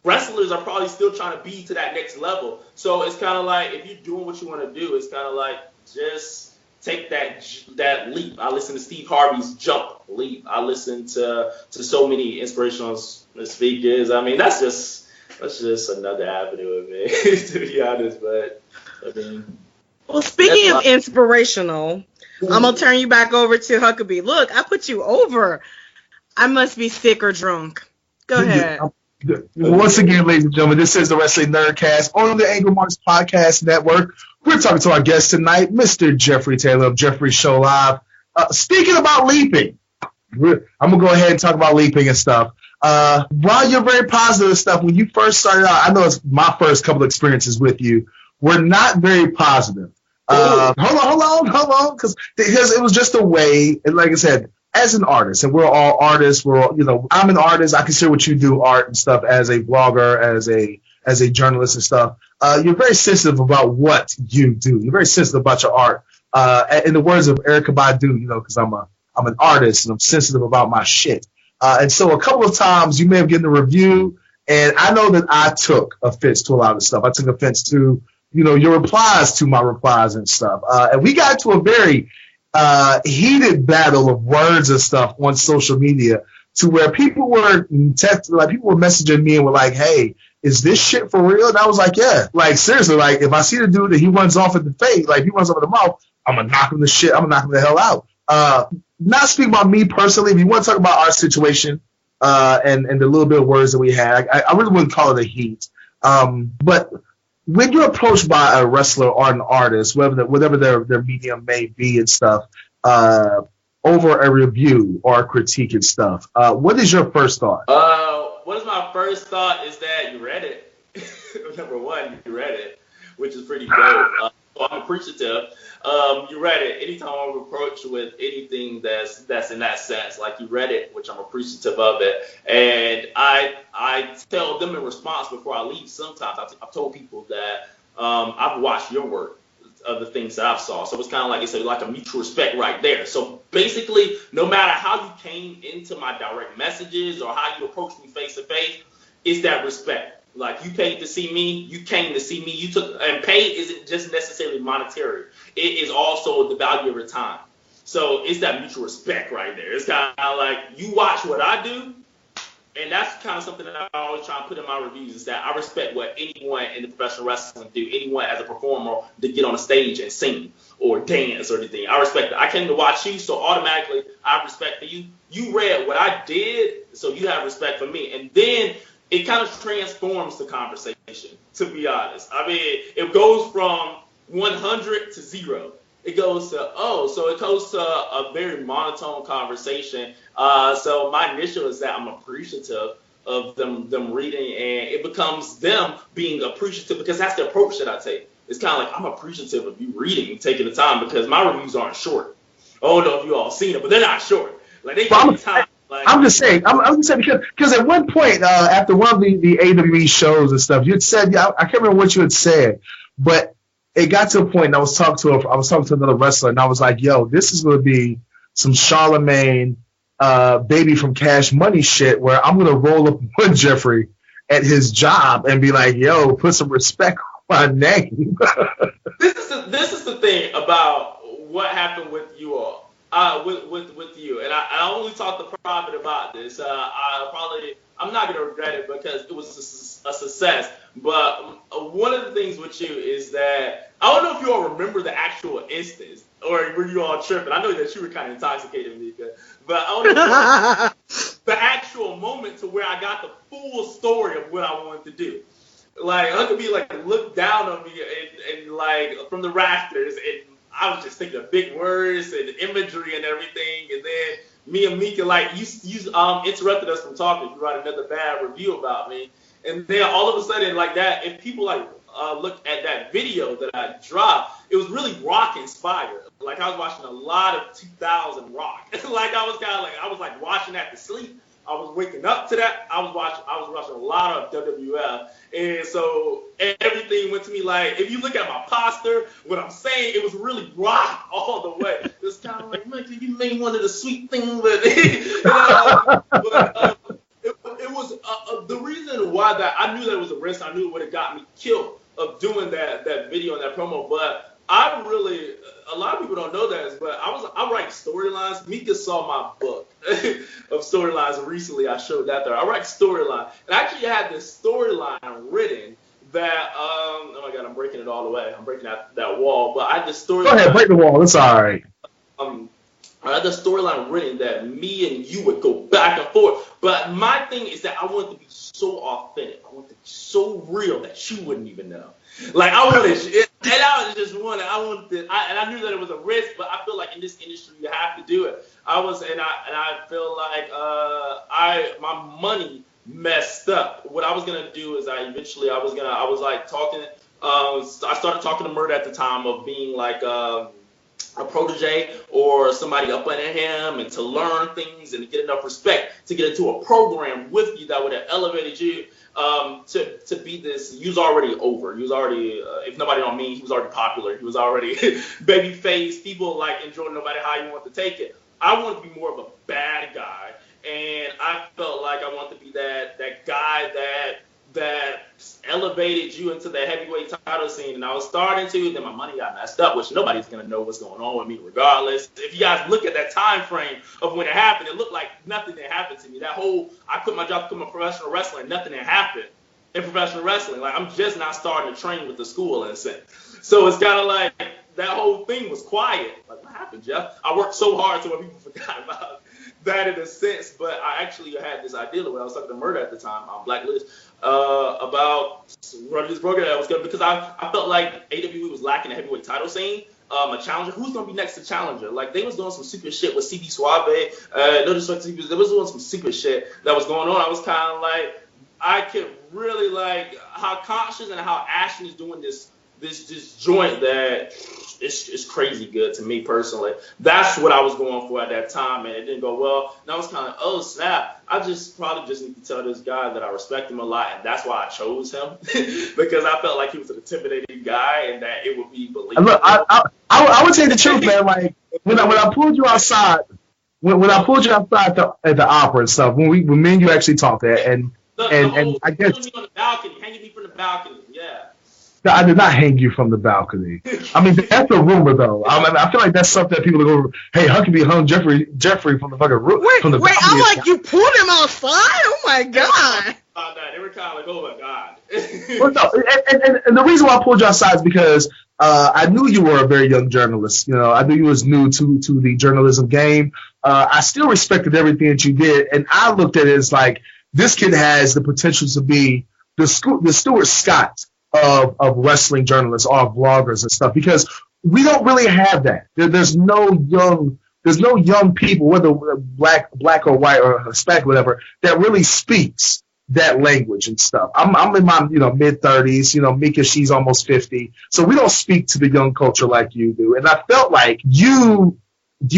Wrestlers are probably still trying to be to that next level. So it's kind of like if you're doing what you want to do, it's kind of like just take that leap. I listen to Steve Harvey's Jump Leap. I listen to so many inspirational speakers. I mean, that's just another avenue of it, to be honest. But I mean, well, speaking of inspirational, I'm gonna turn you back over to Huckabee. Look, I put you over. I must be sick or drunk. Go ahead. Once again, ladies and gentlemen, this is the Wrestling Nerdcast on the AngryMarks Podcast Network. We're talking to our guest tonight, Mr. Jeffrey Taylor of Jeffrey's Show Live. Speaking about leaping, I'm going to go ahead and talk about leaping and stuff. While you're very positive and stuff, when you first started out, I know it's my first couple of experiences with you, were not very positive. Hold on, because it was just a way, and like I said, as an artist, and we're all artists, I'm an artist. I consider what you do art and stuff as a blogger, as a journalist and stuff. You're very sensitive about what you do. You're very sensitive about your art. In the words of Erykah Badu, because I'm an artist and I'm sensitive about my shit. And so a couple of times you may have given a review, and I know that I took offense to a lot of stuff. I took offense to, your replies to my replies and stuff. And we got to a very heated battle of words and stuff on social media, to where people were messaging me and were like, "Hey, is this shit for real?" And I was like, "Yeah, like seriously, like if I see the dude that he runs off at the face, like he runs off at the mouth, I'm gonna knock him the hell out." Not speaking about me personally. If you want to talk about our situation and the little bit of words that we had, I really wouldn't call it a heat. But when you're approached by a wrestler or an artist, whatever their medium may be and stuff, over a review or a critique and stuff, what is your first thought? What is my first thought is that you read it. Number one, you read it, which is pretty dope. So I'm appreciative. You read it. Anytime I'm approached with anything that's in that sense, like you read it, which I'm appreciative of it. And I tell them in response before I leave. Sometimes I've told people that I've watched your work of the things that I've saw. So it's kind of like it's like a mutual respect right there. So basically, no matter how you came into my direct messages or how you approached me face to face, it's that respect. Like you paid to see me, you came to see me. You took, and pay isn't just necessarily monetary. It is also the value of your time. So it's that mutual respect right there. It's kind of like you watch what I do, and that's kind of something that I always try and put in my reviews, is that I respect what anyone in the professional wrestling do, anyone as a performer to get on a stage and sing or dance or anything. I respect that. I came to watch you, so automatically I have respect for you. You read what I did, so you have respect for me. And then it kind of transforms the conversation, to be honest. I mean, it goes from 100 to 0. It goes to, so it goes to a very monotone conversation. So my initial is that I'm appreciative of them reading, and it becomes them being appreciative, because that's the approach that I take. It's kind of like I'm appreciative of you reading and taking the time, because my reviews aren't short. I don't know if you all seen it, but they're not short. Like they take the time. I'm just saying because at one point after one of the AWE shows and stuff, you had said, I can't remember what you had said, but it got to a point, and I was talking to another wrestler, and I was like, "Yo, this is going to be some Charlemagne, baby from Cash Money shit, where I'm going to roll up on Jeffrey at his job and be like, yo, put some respect on my name." This is the thing about what happened with you all. With you, and I only talked to Private about this. I'm not gonna regret it because it was a success. But one of the things with you is that I don't know if you all remember the actual instance, or were you all tripping? I know that you were kind of intoxicated, Mika, but I don't know the actual moment to where I got the full story of what I wanted to do. Like Huckabee looked down on me and like from the rafters, and I was just thinking of big words and imagery and everything. And then me and Mika, you interrupted us from talking. You write another bad review about me. And then all of a sudden, like that, if people look at that video that I dropped, it was really rock inspired. Like I was watching a lot of 2000 rock. I was watching that to sleep. I was waking up to that. I was watching a lot of WWF. And so everything went to me like, if you look at my posture, what I'm saying, it was really rock all the way. It's kind of like, man, you made one of the sweet things, but it was the reason why that I knew that it was a risk. I knew it would have got me killed of doing that video and that promo, but a lot of people don't know that, but I write storylines. Mika saw my book of storylines recently. I showed that there. I write storyline, and I actually had this storyline written that oh my god, I'm breaking it all the way. I'm breaking that wall, but I had this storyline. Go ahead, break the wall. It's all right. I had the storyline written that me and you would go back and forth. But my thing is that I want it to be so authentic. I want it to be so real that you wouldn't even know. Like, I wanted, and I was just wanted, and I knew that it was a risk, but I feel like in this industry you have to do it. I feel like my money messed up. What I was gonna do is I started talking to Murder at the time of being like a protege or somebody up under him, and to learn things and to get enough respect to get into a program with you that would have elevated you to be this. You was already over. You was already, if nobody know me, he was already popular. He was already baby face. People like enjoying no matter how you want to take it. I wanted to be more of a bad guy, and I felt like I wanted to be that guy that elevated you into the heavyweight title scene, and I was starting to, then my money got messed up, which nobody's going to know what's going on with me regardless. If you guys look at that time frame of when it happened, it looked like nothing had happened to me. I quit my job to become a professional wrestler, and nothing had happened in professional wrestling. Like, I'm just not starting to train with the school in a sense. So it's kind of like that whole thing was quiet. Like, what happened, Jeff? I worked so hard to where people forgot about that in a sense, but I actually had this idea when I was talking to Murder at the time on Blacklist about running this program that was good, because I felt like AWE was lacking a heavyweight title scene. A challenger. Who's going to be next to challenger? Like, they was doing some super shit with CB Suave. No disrespect to CB, they was doing some super shit that was going on. I was kind of like, I could really like how Conscious and how Ashton is doing this joint that it's crazy good to me personally. That's what I was going for at that time, and it didn't go well. And I was kind of, oh snap, I probably just need to tell this guy that I respect him a lot, and that's why I chose him because I felt like he was an intimidating guy and that it would be believable. Look, I would tell you the truth, man. Like when I pulled you outside, when I pulled you outside at the opera and stuff, when me and you actually talked there, and I guess me on the balcony, hanging me from the balcony, yeah. I did not hang you from the balcony. I mean, that's a rumor, though. I feel like that's something that people go, hey, Huckabee hung Jeffrey from the fucking roof. Wait, I'm like, you pulled him outside? Oh, my God. They were kind of like, oh, my God. Well, no, and the reason why I pulled you outside is because I knew you were a very young journalist. You know, I knew you was new to the journalism game. I still respected everything that you did, and I looked at it as like, this kid has the potential to be the Stuart Scott of wrestling journalists or vloggers and stuff, because we don't really have that. There's no young people, whether black or white or Hispanic, whatever, that really speaks that language and stuff. I'm in my mid-30s. Mika, she's almost 50, so we don't speak to the young culture like you do. And I felt like you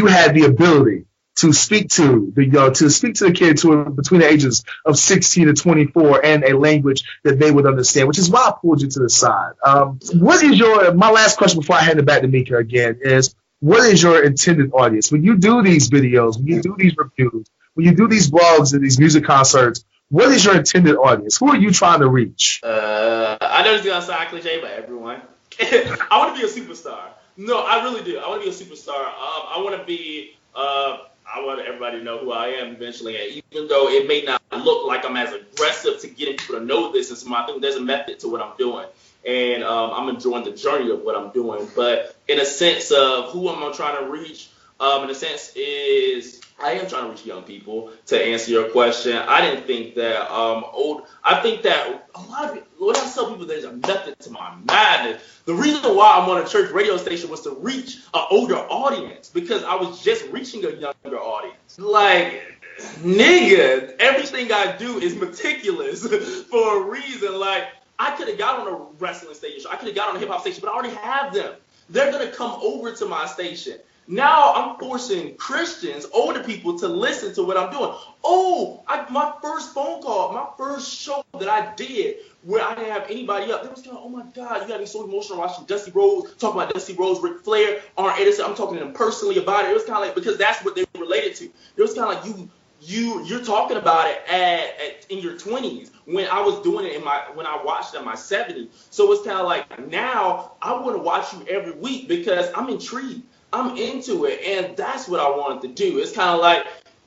had the ability to speak to the kids who are between the ages of 16 to 24 and a language that they would understand, which is why I pulled you to the side. My last question before I hand it back to Mika again is, what is your intended audience? When you do these videos, when you do these reviews, when you do these vlogs and these music concerts, what is your intended audience? Who are you trying to reach? I know it's going to sound cliche, but everyone. I want to be a superstar. No, I really do. I want to be a superstar. I want everybody to know who I am eventually, and even though it may not look like I'm as aggressive to getting people to know this, I think there's a method to what I'm doing, and I'm enjoying the journey of what I'm doing. But in a sense of who am I trying to reach, in a sense is I am trying to reach young people. To answer your question, I didn't think that I think that a lot of it, when I tell people there's a method to my madness, the reason why I'm on a church radio station was to reach an older audience, because I was just reaching a younger audience. Like, nigga, everything I do is meticulous for a reason. Like, I could have got on a wrestling station, I could have got on a hip hop station, but I already have them. They're gonna come over to my station. Now I'm forcing Christians, older people, to listen to what I'm doing. My first phone call, my first show that I did where I didn't have anybody up, they was kind of, oh my God, you got me so emotional watching Dusty Rhodes, talking about Dusty Rhodes, Ric Flair, Arn Anderson. I'm talking to them personally about it. It was kind of like, because that's what they related to. It was kind of like, you're talking about it at in your 20s when I was doing it when I watched it in my 70s. So it's kind of like now I want to watch you every week because I'm intrigued. I'm into it, and that's what I wanted to do. It's kind of like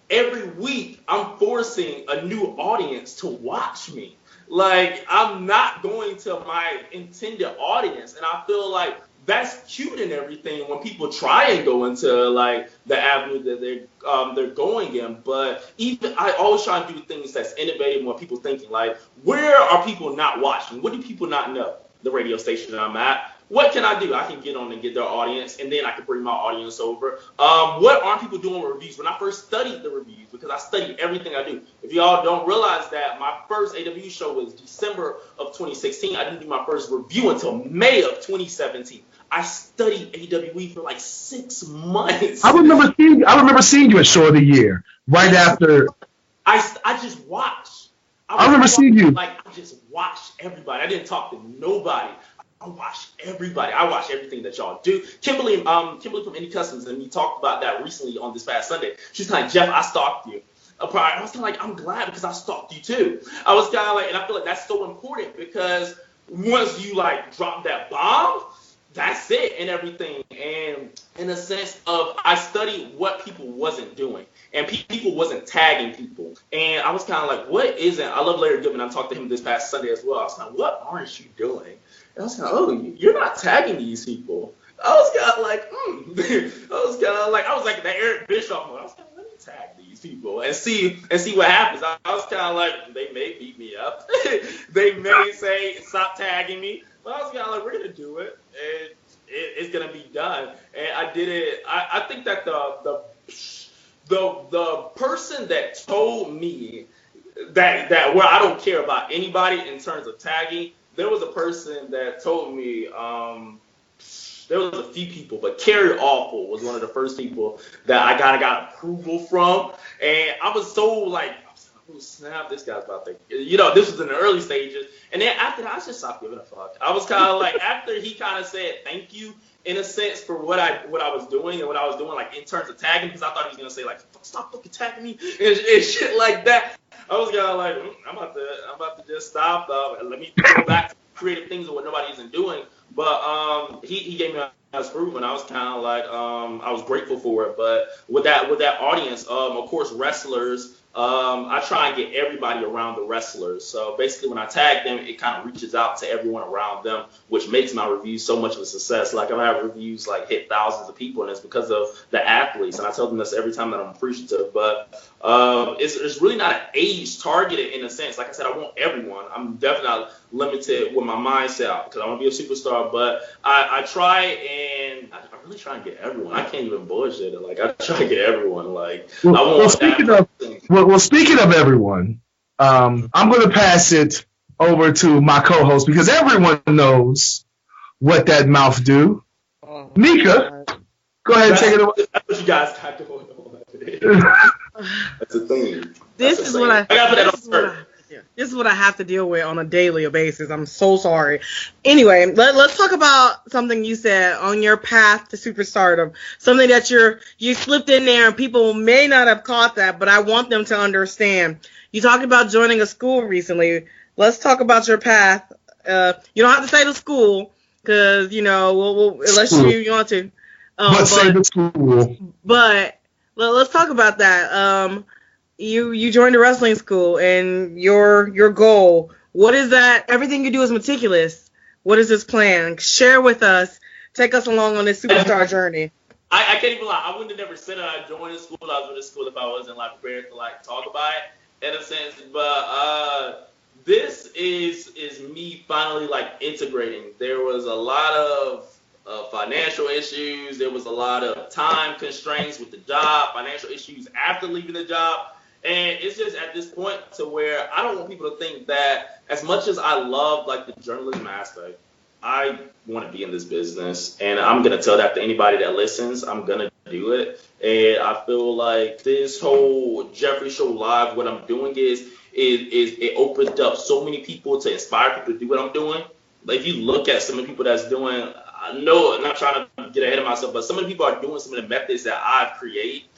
every week I'm forcing a new audience to watch me. Like, I'm not going to my intended audience, and I feel like that's cute and everything when people try and go into like the avenue that they're going in. But even I always try and do things that's innovative when people thinking like, where are people not watching? What do people not know? The radio station that I'm at. What can I do? I can get on and get their audience, and then I can bring my audience over. What aren't people doing with reviews? When I first studied the reviews, because I studied everything I do. If y'all don't realize that, my first AW show was December of 2016. I didn't do my first review until May of 2017. I studied AWE for like 6 months. I remember seeing you at Show of the Year right after. I just watched. I remember seeing you. Like, I just watched everybody. I didn't talk to nobody. I watched everybody. I watched everything that y'all do. Kimberly from Indie Customs, and we talked about that recently on this past Sunday. She's kind of like, Jeff, I stalked you. I was kind of like, I'm glad because I stalked you too. I was kind of like, and I feel like that's so important because once you like drop that bomb, that's it and everything. And in a sense of, I studied what people wasn't doing. And people wasn't tagging people. And I was kind of like, what isn't? I love Larry Goodman. I talked to him this past Sunday as well. I was kind of, what aren't you doing? And I was kind of, oh, you're not tagging these people. I was kind of like, I was like the Eric Bischoff one. I was kind of, let me tag these people and see what happens. I was kind of like, they may beat me up. They may say, stop tagging me. But I was kind of like, we're going to do it. And it's going to be done. And I did it. I think that the person that told me that where I don't care about anybody in terms of tagging, there was a person that told me, there was a few people, but Carrie Awful was one of the first people that I got approval from. And I was so like, oh snap, this guy's about to, this was in the early stages. And then after that, I just stopped giving a fuck. I was kind of like, after he kind of said thank you, in a sense, for what I was doing and what I was doing, like in terms of tagging, because I thought he was gonna say like, stop fucking tagging me and shit like that. I was kind of like, I'm about to just stop. And let me go back to creative things of what nobody isn't doing. But he gave me as proof, and I was kind of like, I was grateful for it. But with that audience, of course, wrestlers. I try and get everybody around the wrestlers. So basically when I tag them, it kind of reaches out to everyone around them, which makes my reviews so much of a success. Like I've had reviews like hit thousands of people, and it's because of the athletes. And I tell them this every time that I'm appreciative. But it's really not an age targeted in a sense. Like I said, I want everyone. I'm definitely not limited with my mindset because I want to be a superstar. But I try and I really try and get everyone. I can't even bullshit it. Like I try to get everyone. Like I want speaking of everyone, I'm going to pass it over to my co-host because everyone knows what that mouth do. Mika, go ahead and take it away. That's what you guys got going on. That's the thing. This is what I have to deal with on a daily basis. I'm so sorry. Anyway, let's talk about something you said on your path to superstardom. Something that you slipped in there and people may not have caught that, but I want them to understand. You talked about joining a school recently. Let's talk about your path. You don't have to say the school because, we'll unless you want to. But say the school. But let's talk about that. You joined a wrestling school, and your goal. What is that? Everything you do is meticulous. What is this plan? Share with us. Take us along on this superstar journey. I can't even lie. I wouldn't have never said that I joined a school. I was in a school if I wasn't like prepared to like talk about it in a sense. But this is me finally like integrating. There was a lot of financial issues. There was a lot of time constraints with the job, financial issues after leaving the job. And it's just at this point to where I don't want people to think that as much as I love like the journalism aspect, I want to be in this business. And I'm going to tell that to anybody that listens. I'm going to do it. And I feel like this whole Jeffrey Show Live, what I'm doing is it opened up so many people to inspire people to do what I'm doing. Like if you look at some of the people that's doing, I know, I'm not trying to get ahead of myself, but some of the people are doing some of the methods that I've created.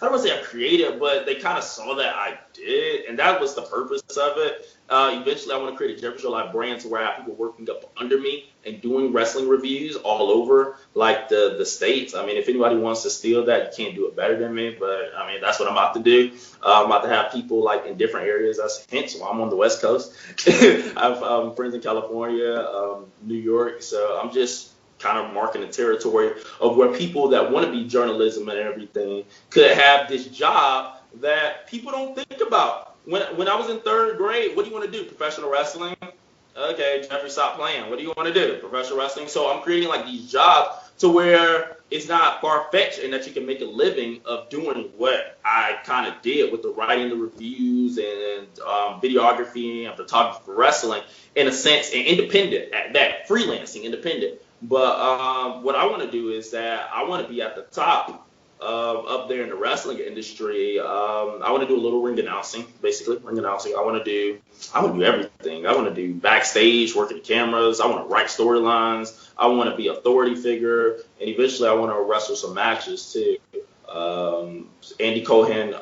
I don't want to say I created, but they kind of saw that I did, and that was the purpose of it. Eventually, I want to create a Jeffrey Show Live brand to where I have people working up under me and doing wrestling reviews all over, like the states. I mean, if anybody wants to steal that, you can't do it better than me. But I mean, that's what I'm about to do. I'm about to have people like in different areas. That's hence why I'm on the West Coast. I have friends in California, New York. So I'm just kind of marking the territory of where people that want to be journalism and everything could have this job that people don't think about. When I was in third grade, what do you want to do? Professional wrestling? Okay, Jeffrey, stop playing. What do you want to do? Professional wrestling? So I'm creating like these jobs to where it's not far-fetched and that you can make a living of doing what I kind of did with the writing, the reviews, and videography and photography for wrestling in a sense, and independent at that, freelancing, independent. But what I want to do is that I want to be at the top up there in the wrestling industry. I want to do a little ring announcing, basically ring announcing. I want to do everything. I want to do backstage, working the cameras. I want to write storylines. I want to be authority figure, and eventually I want to wrestle some matches too. Andy Kaufman,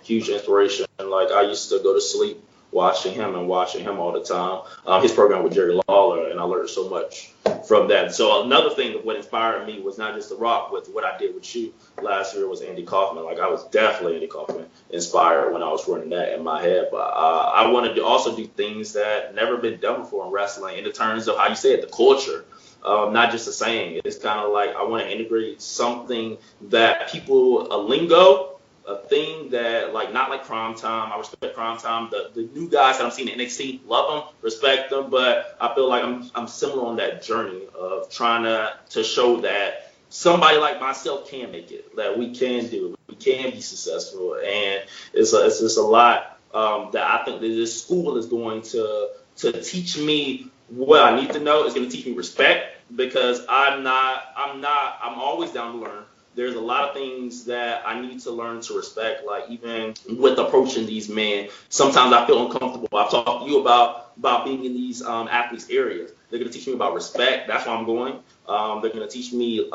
huge inspiration. Like I used to go to sleep watching him all the time. His program with Jerry Lawler, and I learned so much from that. So another thing of what inspired me was not just The Rock, but what I did with you last year was Andy Kaufman. Like I was definitely Andy Kaufman inspired when I was running that in my head. But I wanted to also do things that never been done before in wrestling in terms of how you say it, the culture. Not just a saying. It's kind of like I want to integrate something that people, a lingo, a thing that, like, not like Crime Time. I respect Crime Time. The new guys that I'm seeing in NXT, love them, respect them, but I feel like I'm similar on that journey of trying to show that somebody like myself can make it, that we can do it, we can be successful, and it's just a lot that I think that this school is going to teach me what I need to know. It's going to teach me respect because I'm always down to learn. There's a lot of things that I need to learn to respect, like even with approaching these men. Sometimes I feel uncomfortable. I've talked to you about being in these athletes' areas. They're going to teach me about respect. That's why I'm going. They're going to teach me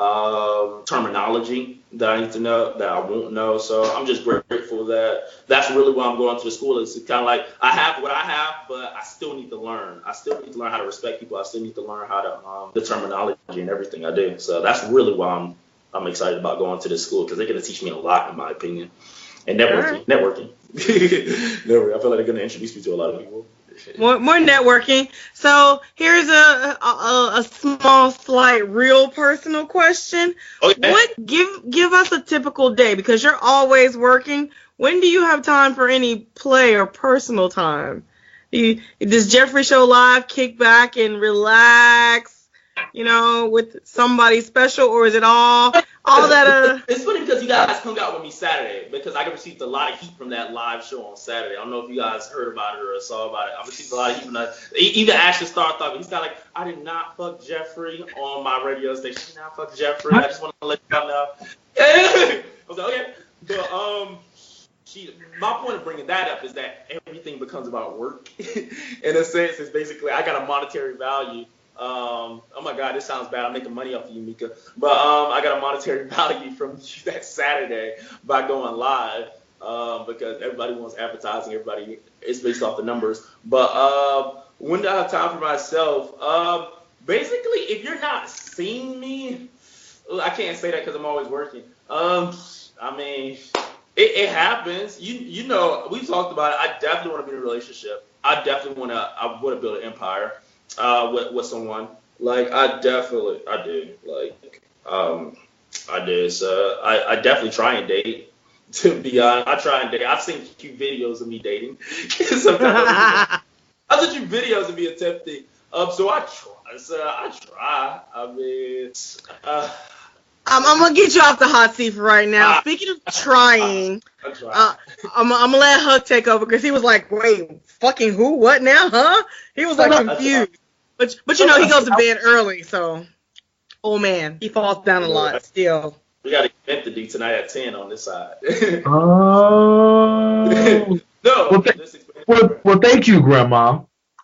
terminology that I need to know, that I won't know. So I'm just grateful that that's really why I'm going to the school. It's kind of like I have what I have, but I still need to learn. I still need to learn how to respect people. I still need to learn how to the terminology and everything I do. So that's really why I'm excited about going to this school because they're going to teach me a lot, in my opinion. And networking. I feel like they're going to introduce me to a lot of people. More networking. So here's a small, slight, real personal question. Okay. What give us a typical day because you're always working. When do you have time for any play or personal time? Does Jeffrey Show Live kick back and relax? With somebody special, or is it all that? It's funny because you guys hung out with me Saturday because I received a lot of heat from that live show on Saturday. I don't know if you guys heard about it or saw about it. I received a lot of heat from that. Even Ashton Starr thought he's kind of like, I did not fuck Jeffrey on my radio station. I did not fuck Jeffrey. I just want to let you know. I was like, okay, but my point of bringing that up is that everything becomes about work. In a sense, it's basically I got a monetary value. Oh my God, this sounds bad. I'm making money off of you, Mika. But I got a monetary value from that Saturday by going live because everybody wants advertising. Everybody, it's based off the numbers. But when do I have time for myself? Basically, if you're not seeing me, I can't say that because I'm always working. I mean, it happens. You know, we've talked about it. I definitely want to be in a relationship. I want to build an empire. With someone, like I do, like I do. So I definitely try and date. To be honest, I try and date. I've seen cute videos of me dating. Sometimes I've seen cute videos of me attempting. So I try. I mean, I'm gonna get you off the hot seat for right now. Speaking of trying, I'm gonna let Huck take over because he was like, "Wait, fucking who? What now? Huh?" He was like confused. But he goes to bed early, so man, he falls down a lot still. We got an event to do tonight at 10 on this side. Oh. Well, thank you, Grandma.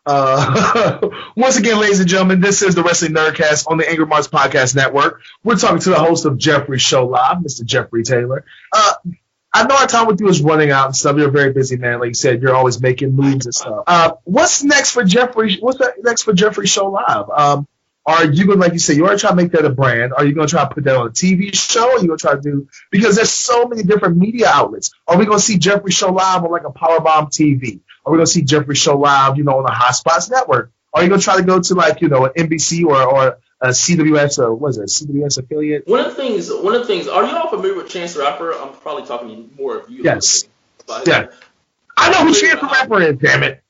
Once again, ladies and gentlemen, this is the Wrestling Nerdcast on the Angry Marks Podcast Network. We're talking to the host of Jeffrey's Show Live, Mr. Jeffrey Taylor. I know our time with you is running out and stuff. You're a very busy man. Like you said, you're always making moves and stuff. What's next for Jeffrey? What's next for Jeffrey's Show Live? Are you going to, like you said, you already try to make that a brand? Are you going to try to put that on a TV show? Are you going to try to do, because there's so many different media outlets. Are we going to see Jeffrey Show Live on like a Powerbomb TV? Are we going to see Jeffrey Show Live, on the Hot Spots Network? Are you going to try to go to like, an NBC or a CWS, or what is it, CWS affiliate? One of the things, are you all familiar with Chance the Rapper? I'm probably talking more of you. Yes. Yeah. I know who Chance the Rapper is, damn it.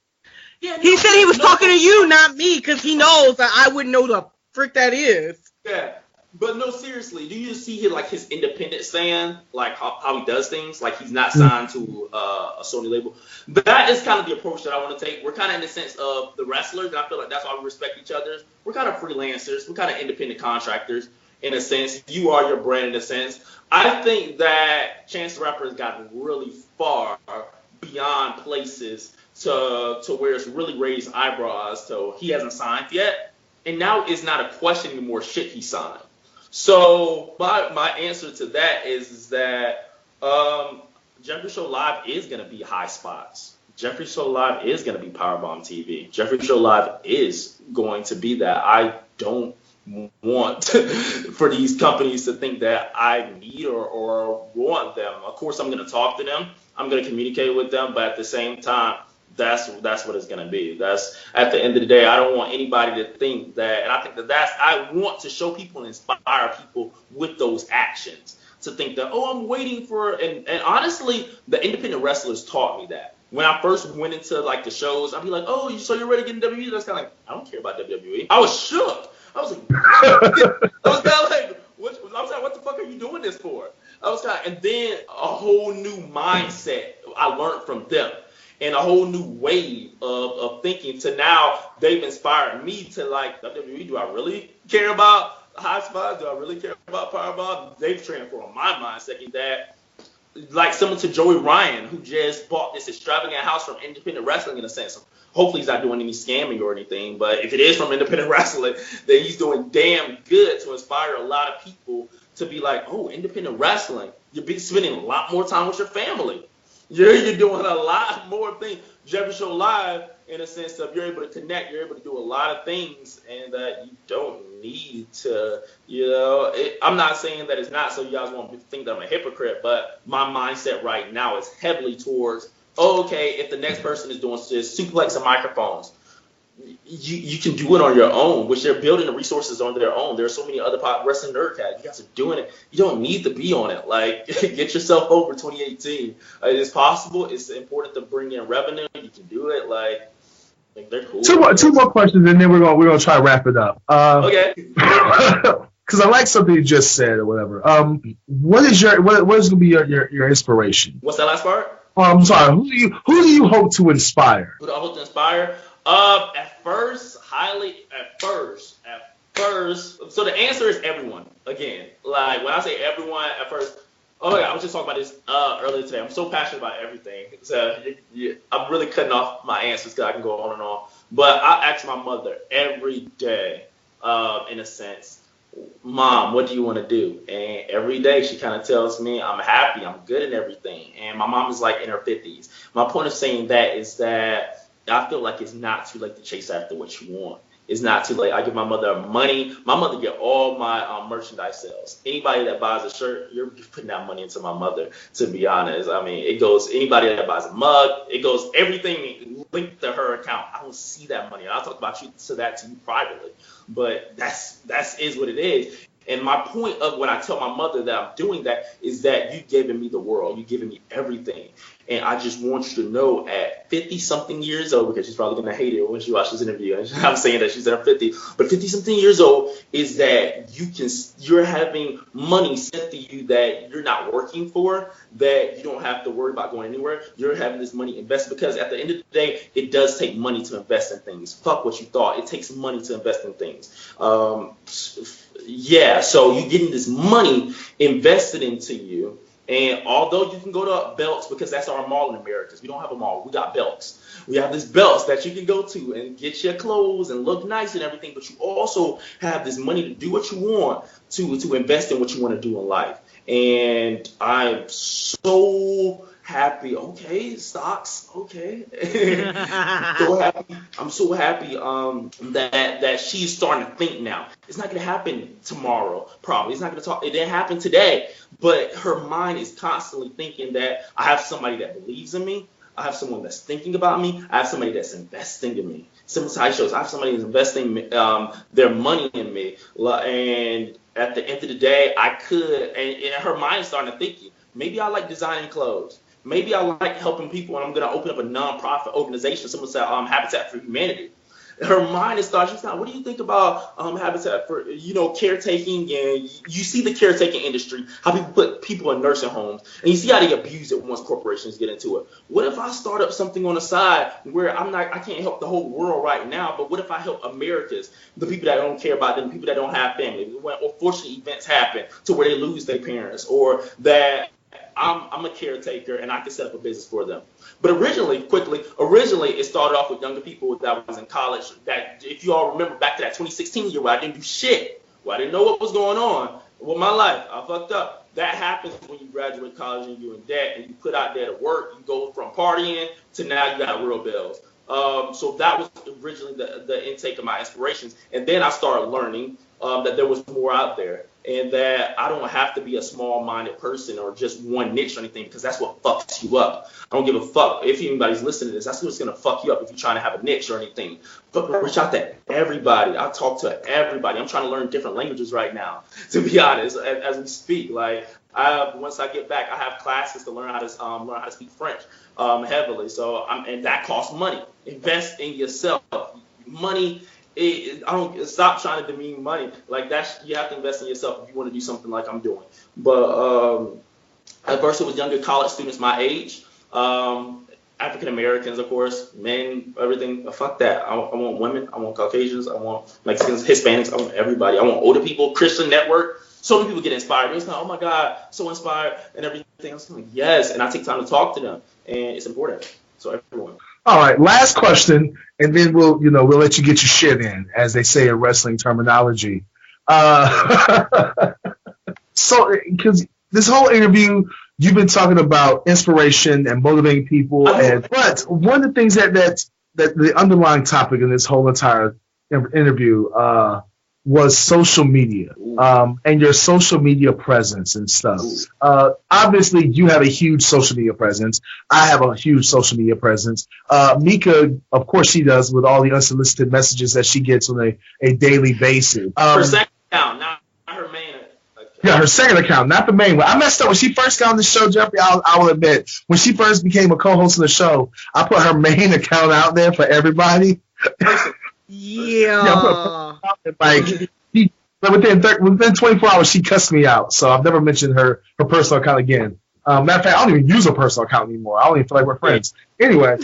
Yeah, he said he was talking to you, not me, because he knows that I wouldn't know the frick that is. Yeah, but no, seriously, do you see his independent stand, like how he does things, like he's not signed to a Sony label? That is kind of the approach that I want to take. We're kind of in the sense of the wrestlers, and I feel like that's why we respect each other. We're kind of freelancers. We're kind of independent contractors in a sense. You are your brand in a sense. I think that Chance the Rapper has gotten really far beyond places to where it's really raised eyebrows. So he hasn't signed yet, and now it's not a question anymore. Shit, he signed. So my answer to that is that Jeffrey Show Live is going to be High Spots. Jeffrey Show Live is going to be Powerbomb TV. Jeffrey Show Live is going to be that. I don't want for these companies to think that I need or want them. Of course, I'm going to talk to them. I'm going to communicate with them, but at the same time, that's what it's going to be. That's, at the end of the day, I don't want anybody to think that, and I think I want to show people and inspire people with those actions to think that, I'm waiting for, and honestly, the independent wrestlers taught me that. When I first went into like the shows, I'd be like, so you're ready to get in WWE? That's kind of like, I don't care about WWE. I was shook. I was like, what the fuck are you doing this for? And then a whole new mindset I learned from them. And a whole new wave of thinking to now they've inspired me to like, WWE, do I really care about High Spots? Do I really care about Powerbomb? They've transformed my mindset in that, like similar to Joey Ryan, who just bought this extravagant house from independent wrestling in a sense. Hopefully he's not doing any scamming or anything, but if it is from independent wrestling, then he's doing damn good to inspire a lot of people to be like, independent wrestling, you're spending a lot more time with your family. You're doing a lot more things. Jeffrey Show Live, in a sense of you're able to connect, you're able to do a lot of things, and that you don't need to, I'm not saying that it's not so you guys won't think that I'm a hypocrite, but my mindset right now is heavily towards, if the next person is doing this, suplex and microphones, you can do it on your own, which they're building the resources on their own. There are so many other wrestling nerdcasts. You guys are doing it. You don't need to be on it. Like, get yourself over 2018. It's possible. It's important to bring in revenue. You can do it. Like they're cool. Two more questions, and then we're gonna try to wrap it up. Okay. Because I like something you just said or whatever. What is gonna be your inspiration? What's that last part? I'm sorry. Who do you hope to inspire? Who do I hope to inspire? At first. So the answer is everyone. Again, like when I say everyone, at first. I was just talking about this earlier today. I'm so passionate about everything. So I'm really cutting off my answers because I can go on and on. But I ask my mother every day, in a sense, Mom, what do you want to do? And every day she kind of tells me I'm happy, I'm good in everything. And my mom is like in her 50s. My point of saying that is that I feel like it's not too late to chase after what you want. It's not too late. I give my mother money. My mother get all my merchandise sales. Anybody that buys a shirt, you're putting that money into my mother, to be honest. I mean, it goes, anybody that buys a mug, it goes, everything linked to her account. I don't see that money. I'll talk about that to you privately. But that's is what it is. And my point of when I tell my mother that I'm doing that is that you've given me the world. You've given me everything. And I just want you to know at 50-something years old, because she's probably going to hate it when she watches this interview. I'm saying that she's in her 50s. But 50-something years old is that you're having money sent to you that you're not working for, that you don't have to worry about going anywhere. You're having this money invested because at the end of the day, it does take money to invest in things. Fuck what you thought. It takes money to invest in things. So you're getting this money invested into you. And although you can go to Belts, because that's our mall in Americas, we don't have a mall. We got Belts. We have this Belts that you can go to and get your clothes and look nice and everything. But you also have this money to do what you want, to invest in what you want to do in life. And I'm so happy. Okay, stocks. Okay. I'm so happy that she's starting to think now. It's not gonna happen tomorrow, probably. It's not gonna talk. It didn't happen today, but her mind is constantly thinking that I have somebody that believes in me. I have someone that's thinking about me. I have somebody that's investing in me. Similar to shows, I have somebody that's investing their money in me. And at the end of the day, I could, and her mind is starting to think, maybe I like designing clothes. Maybe I like helping people, and I'm going to open up a nonprofit organization. Someone said Habitat for Humanity. Her mind is starting. She's like, what do you think about Habitat for, caretaking? And you see the caretaking industry, how people put people in nursing homes, and you see how they abuse it once corporations get into it. What if I start up something on the side where I can't help the whole world right now, but what if I help Americas, the people that don't care about them, the people that don't have family, when unfortunate events happen to where they lose their parents, or that I'm a caretaker and I can set up a business for them. But originally, it started off with younger people that was in college. That, if you all remember back to that 2016 year where I didn't do shit, where I didn't know what was going on with my life, I fucked up. That happens when you graduate college and you're in debt and you put out there to work. You go from partying to now you got real bills. So that was originally the intake of my inspirations. And then I started learning that there was more out there, and that I don't have to be a small-minded person or just one niche or anything, because that's what fucks you up. I don't give a fuck if anybody's listening to this. That's what's going to fuck you up if you're trying to have a niche or anything. But reach out to everybody. I talk to everybody. I'm trying to learn different languages right now, to be honest, as we speak. Like, once I get back, I have classes to learn how to speak French heavily. So and that costs money. Invest in yourself. Money. I don't stop trying to demean money. Like, you have to invest in yourself if you want to do something like I'm doing. But at first it was younger college students my age, African Americans, of course, men, everything. Fuck that. I want women. I want Caucasians. I want Mexicans, Hispanics. I want everybody. I want older people. Christian network. So many people get inspired. It's like, oh my God, so inspired and everything. I was like, yes, and I take time to talk to them, and it's important. So everyone. All right, last question, and then we'll let you get your shit in, as they say in wrestling terminology. So, because this whole interview, you've been talking about inspiration and motivating people, but one of the things that the underlying topic in this whole entire interview was social media, and your social media presence and stuff. Obviously, you have a huge social media presence. I have a huge social media presence. Mika, of course, she does, with all the unsolicited messages that she gets on a daily basis. Her second account, not her main account. Yeah, her second account, not the main one. I messed up when she first got on the show, Jeffrey. I will admit, when she first became a co-host of the show, I put her main account out there for everybody. Yeah. But within 24 hours, she cussed me out. So I've never mentioned her personal account again. Matter of fact, I don't even use her personal account anymore. I don't even feel like we're friends. Anyway,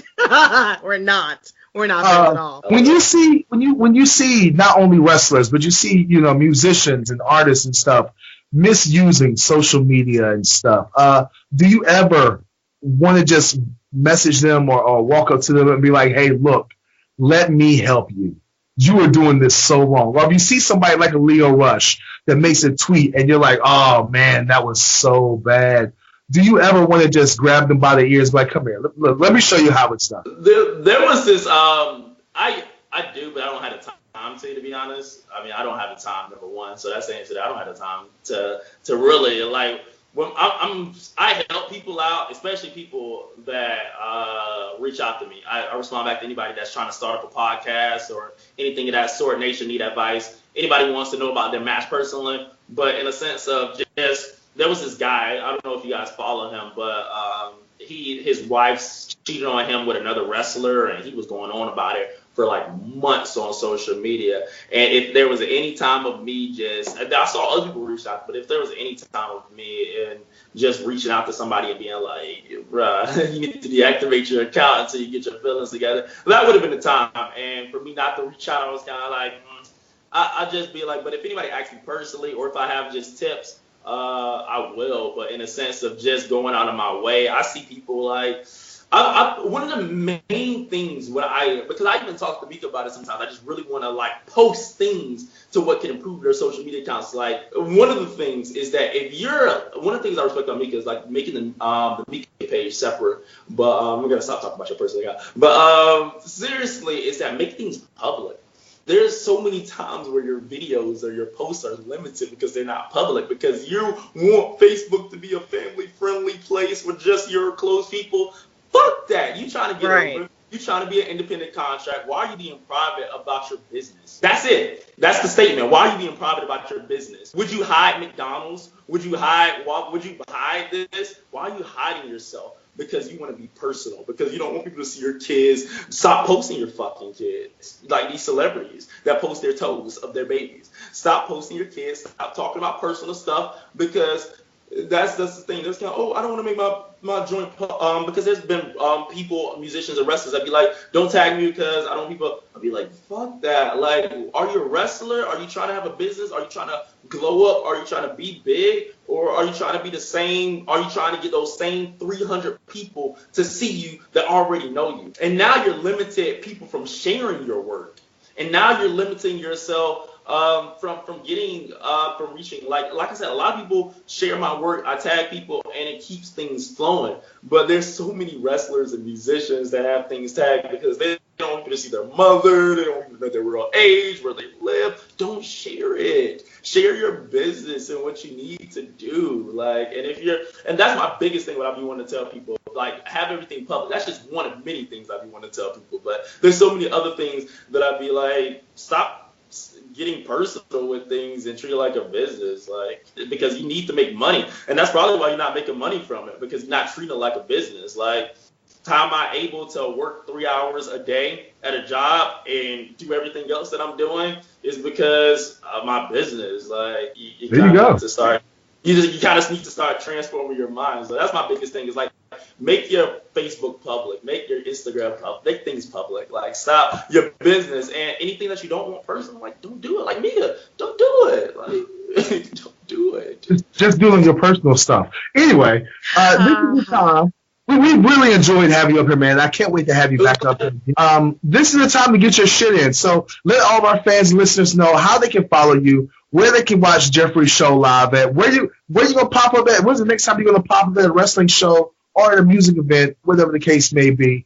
we're not friends at all. When you see not only wrestlers, but you see musicians and artists and stuff misusing social media and stuff, do you ever want to just message them or walk up to them and be like, hey, look, let me help you? You are doing this so wrong. Or if you see somebody like a Leo Rush that makes a tweet and you're like, oh, man, that was so bad. Do you ever want to just grab them by the ears, like, come here, look, let me show you how it's done? There was this, I do, but I don't have the time to be honest. I mean, I don't have the time, number one. So that's the answer. I don't have the time to really, like, when I help people out, especially people that reach out to me. I respond back to anybody that's trying to start up a podcast or anything of that sort, nature, need advice. Anybody wants to know about their match personally, but in a sense of just, there was this guy, I don't know if you guys follow him, but his wife cheated on him with another wrestler, and he was going on about it for like months on social media. And if there was any time of me I saw other people reach out, but if there was any time of me and just reaching out to somebody and being like, bruh, you need to deactivate your account until you get your feelings together, that would have been the time. And for me not to reach out, I was kind of like, I'd just be like, but if anybody asks me personally, or if I have just tips, I will. But in a sense of just going out of my way, I see people like. One of the main things because I even talk to Mika about it sometimes. I just really want to like post things to what can improve their social media accounts. Like one of the things is that one of the things I respect on Mika is like making the Mika page separate. But I'm gonna stop talking about your personal account. But seriously, is that make things public. There's so many times where your videos or your posts are limited because they're not public, because you want Facebook to be a family-friendly place with just your close people. Fuck that. You trying to get over. You trying to be an independent contract. Why are you being private about your business? That's it. That's the statement. Why are you being private about your business? Would you hide McDonald's? Would you hide this? Why are you hiding yourself? Because you want to be personal. Because you don't want people to see your kids. Stop posting your fucking kids. Like these celebrities that post their toes of their babies. Stop posting your kids. Stop talking about personal stuff, because that's the thing. There's kind of, I don't want to make my joint because there's been people, musicians and wrestlers that be like, don't tag me because I don't people. I'll be like, fuck that. Like, are you a wrestler? Are you trying to have a business? Are you trying to glow up? Are you trying to be big? Or are you trying to be the same? Are you trying to get those same 300 people to see you that already know you? And now you're limited people from sharing your work. And now you're limiting yourself from reaching, like I said, a lot of people share my work. I tag people and it keeps things flowing. But there's so many wrestlers and musicians that have things tagged because they don't want you to see their mother. They don't want you to know their real age, where they live. Don't share it. Share your business and what you need to do. And that's my biggest thing. What I be wanting to tell people, like, have everything public. That's just one of many things I be wanting to tell people. But there's so many other things that I be like, stop getting personal with things and treat it like a business, like, because you need to make money. And that's probably why you're not making money from it, because you're not treating it like a business. Like, how am I able to work 3 hours a day at a job and do everything else that I'm doing is because of my business. Like, you kind of need to start. You kind of need to start transforming your mind. So that's my biggest thing, is like, make your Facebook public, make your Instagram public, make things public. Like, stop your business, and anything that you don't want personal, like, don't do it. Like Mika, don't do it. Like, don't do it. Just doing your personal stuff. Anyway, this is the time. We really enjoyed having you up here, man. I can't wait to have you back up. This is the time to get your shit in. So let all of our fans and listeners know how they can follow you, where they can watch Jeffrey's show live at, where you gonna pop up at. When's the next time you're gonna pop up at a wrestling show or at a music event, whatever the case may be?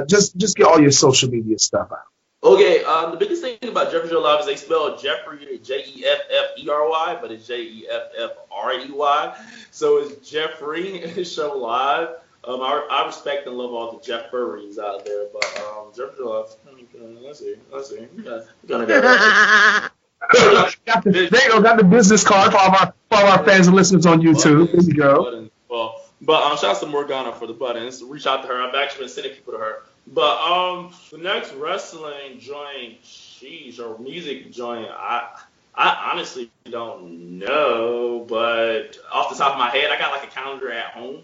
Just get all your social media stuff out. Okay, the biggest thing about Jeffrey Show Live is they spell Jeffrey Jeffrey, but it's Jeffrey. So it's Jeffrey Show Live. I respect and love all the Jeff Furries out there, but Jeffrey Show Live. Let's see. We're gonna go. Got the business card for all our fans and listeners on YouTube. There you go. But shout out to Morgana for the buttons. Reach out to her. I've actually been sending people to her. But the next wrestling joint, or music joint, I honestly don't know. But off the top of my head, I got like a calendar at home.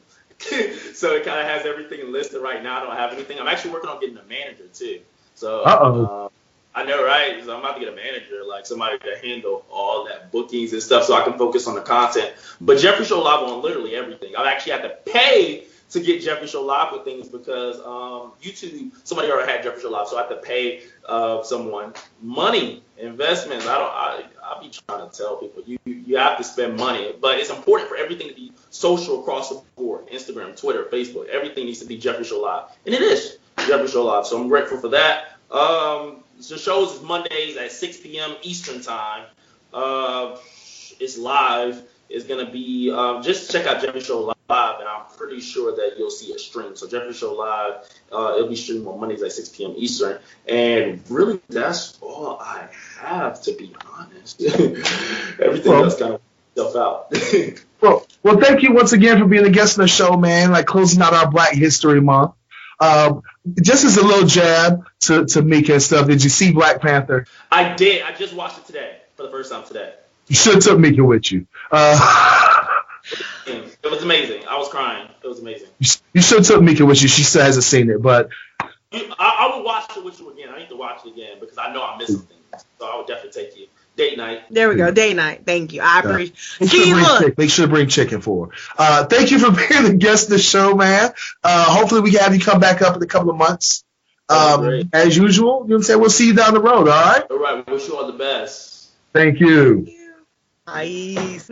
So it kind of has everything listed right now. I don't have anything. I'm actually working on getting a manager too. So I know, right? So I'm about to get a manager, like somebody to handle all that bookings and stuff, so I can focus on the content. But Jeffrey Show Live on literally everything. I actually have to pay to get Jeffrey Show Live with things because YouTube, somebody already had Jeffrey Show Live, so I have to pay someone money, investments. I be trying to tell people you have to spend money, but it's important for everything to be social across the board. Instagram, Twitter, Facebook, everything needs to be Jeffrey Show Live, and it is Jeffrey Show Live. So I'm grateful for that. The shows is Mondays at 6 p.m. Eastern time. It's live. It's going to be, just check out Jeffrey Show Live, and I'm pretty sure that you'll see a stream. So Jeffrey Show Live, it'll be streamed on Mondays at 6 p.m. Eastern. And really, that's all I have, to be honest. Everything else kind of stuff out. well, thank you once again for being a guest on the show, man, like closing out our Black History Month. Just as a little jab to Mika and stuff, did you see Black Panther? I did. I just watched it today for the first time today. You should have took Mika with you. It was amazing. I was crying. It was amazing. You should have took Mika with you. She still hasn't seen it, but I will watch it with you again. I need to watch it again because I know I'm missing things. So I would definitely take you. Date night. There we go. Date night. Thank you. I appreciate. Make sure to bring chicken for her. Thank you for being the guest of the show, man. Hopefully we can have you come back up in a couple of months. As usual, you know what I'm saying? We'll see you down the road, all right? All right. We wish you all the best. Thank you. Nice.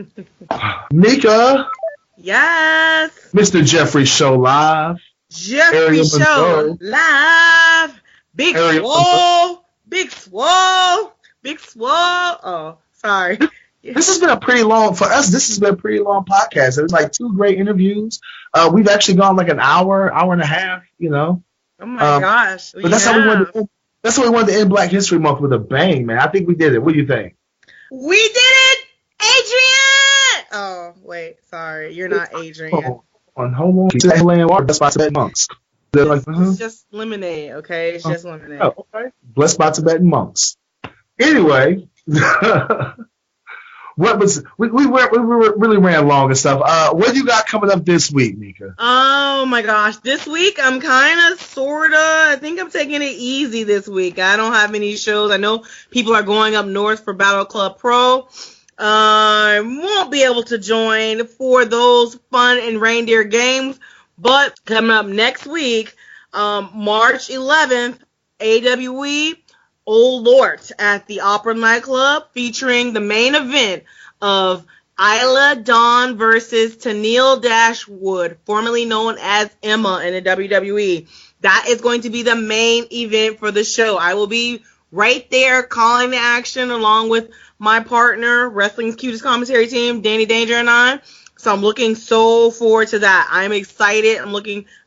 Mika. Yes. Mr. Jeffrey Show Live. Jeffrey Show Live. Big Swole. Big Swole. Big Swole. Oh, sorry. This has been a pretty long, for us, this has been a pretty long podcast. It was like 2 great interviews. We've actually gone like an hour and a half, you know. Oh my gosh. But that's how we wanted to end, that's how we wanted to end Black History Month with a bang, man. I think we did it. What do you think? We did it, Adrian! Oh, wait, sorry. You're not Adrian. Hold on. Blessed by Tibetan monks. It's just lemonade, okay? It's just lemonade. Oh, okay. Blessed by Tibetan monks. Anyway, we really ran long and stuff. What do you got coming up this week, Mika? Oh my gosh, this week I'm kind of I think I'm taking it easy this week. I don't have any shows. I know people are going up north for Battle Club Pro. I won't be able to join for those fun and reindeer games, but coming up next week, March 11th, AWE Old Lord at the Opera Nightclub, featuring the main event of Isla Dawn versus Tennille Dashwood, formerly known as Emma in the WWE. That is going to be the main event for the show. I will be right there calling the action along with my partner, Wrestling's Cutest Commentary Team, Danny Danger and I. So I'm looking so forward to that. I'm excited. I'm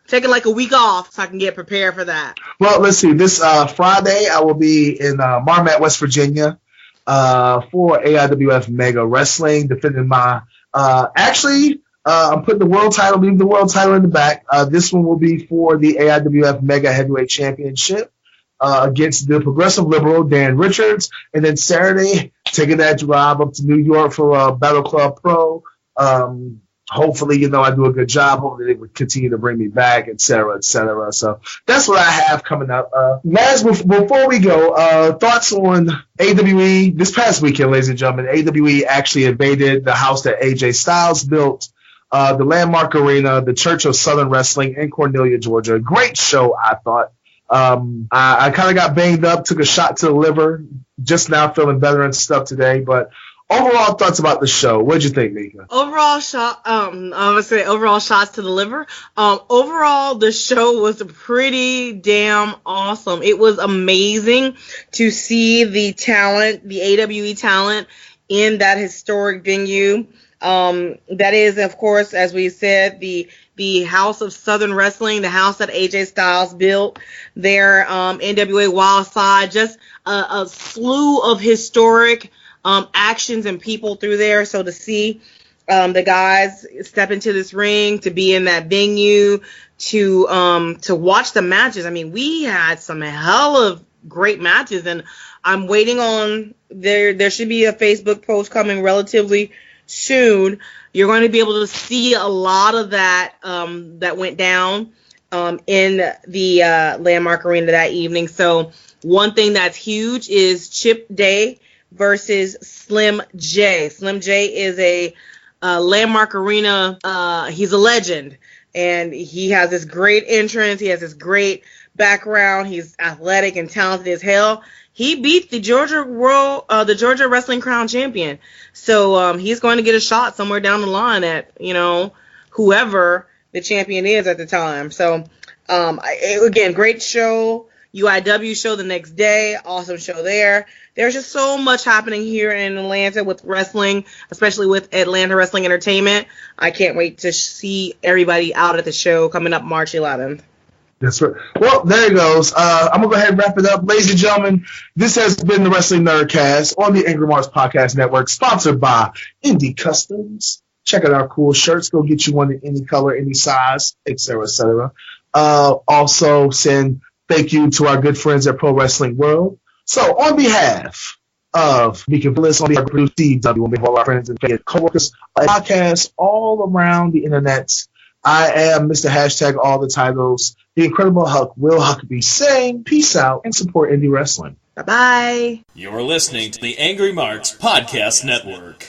taking like a week off so I can get prepared for that. Well, let's see. This Friday, I will be in Marmet, West Virginia for AIWF Mega Wrestling, defending my I'm putting leaving the world title in the back. This one will be for the AIWF Mega Heavyweight Championship against the Progressive Liberal, Dan Richards. And then Saturday, taking that drive up to New York for Battle Club Pro. Hopefully, I do a good job. Hopefully, they would continue to bring me back, et cetera, et cetera. So that's what I have coming up. Before we go, thoughts on AWE this past weekend, ladies and gentlemen. AWE actually invaded the house that AJ Styles built, the Landmark Arena, the Church of Southern Wrestling in Cornelia, Georgia. Great show, I thought. I kind of got banged up, took a shot to the liver. Just now feeling better and stuff today, but overall thoughts about the show. What'd you think, Mika? Overall shots to the liver. Overall, the show was pretty damn awesome. It was amazing to see the talent, the AWE talent in that historic venue. That is, of course, as we said, the House of Southern Wrestling, the house that AJ Styles built there, NWA Wildside, just a slew of historic actions and people through there. So to see the guys step into this ring, to be in that venue, to watch the matches. I mean, we had some hell of great matches, and I'm waiting on there should be a Facebook post coming relatively soon. You're going to be able to see a lot of that that went down in the Landmark Arena that evening. So one thing that's huge is Chip Day versus Slim J. Slim J is a Landmark Arena. He's a legend, and he has this great entrance. He has this great background. He's athletic and talented as hell. He beat the Georgia Wrestling Crown Champion. So he's going to get a shot somewhere down the line at, whoever the champion is at the time. So again, great show. UIW show the next day. Awesome show there. There's just so much happening here in Atlanta with wrestling, especially with Atlanta Wrestling Entertainment. I can't wait to see everybody out at the show coming up March 11th. That's right. Well, there it goes. I'm going to go ahead and wrap it up. Ladies and gentlemen, this has been the Wrestling Nerdcast on the Angry Marks Podcast Network, sponsored by Indie Customs. Check out our cool shirts. Go get you one in any color, any size, et cetera, et cetera. Also, send thank you to our good friends at Pro Wrestling World. So, on behalf of Mika Villas, on behalf of CW, on behalf of all our friends and co-workers, podcasts all around the internet, I am Mr. Hashtag All the Titles, the Incredible Hulk, Will Huckabee, saying peace out and support indie wrestling. Bye-bye. You're listening to the Angry Marks Podcast Network.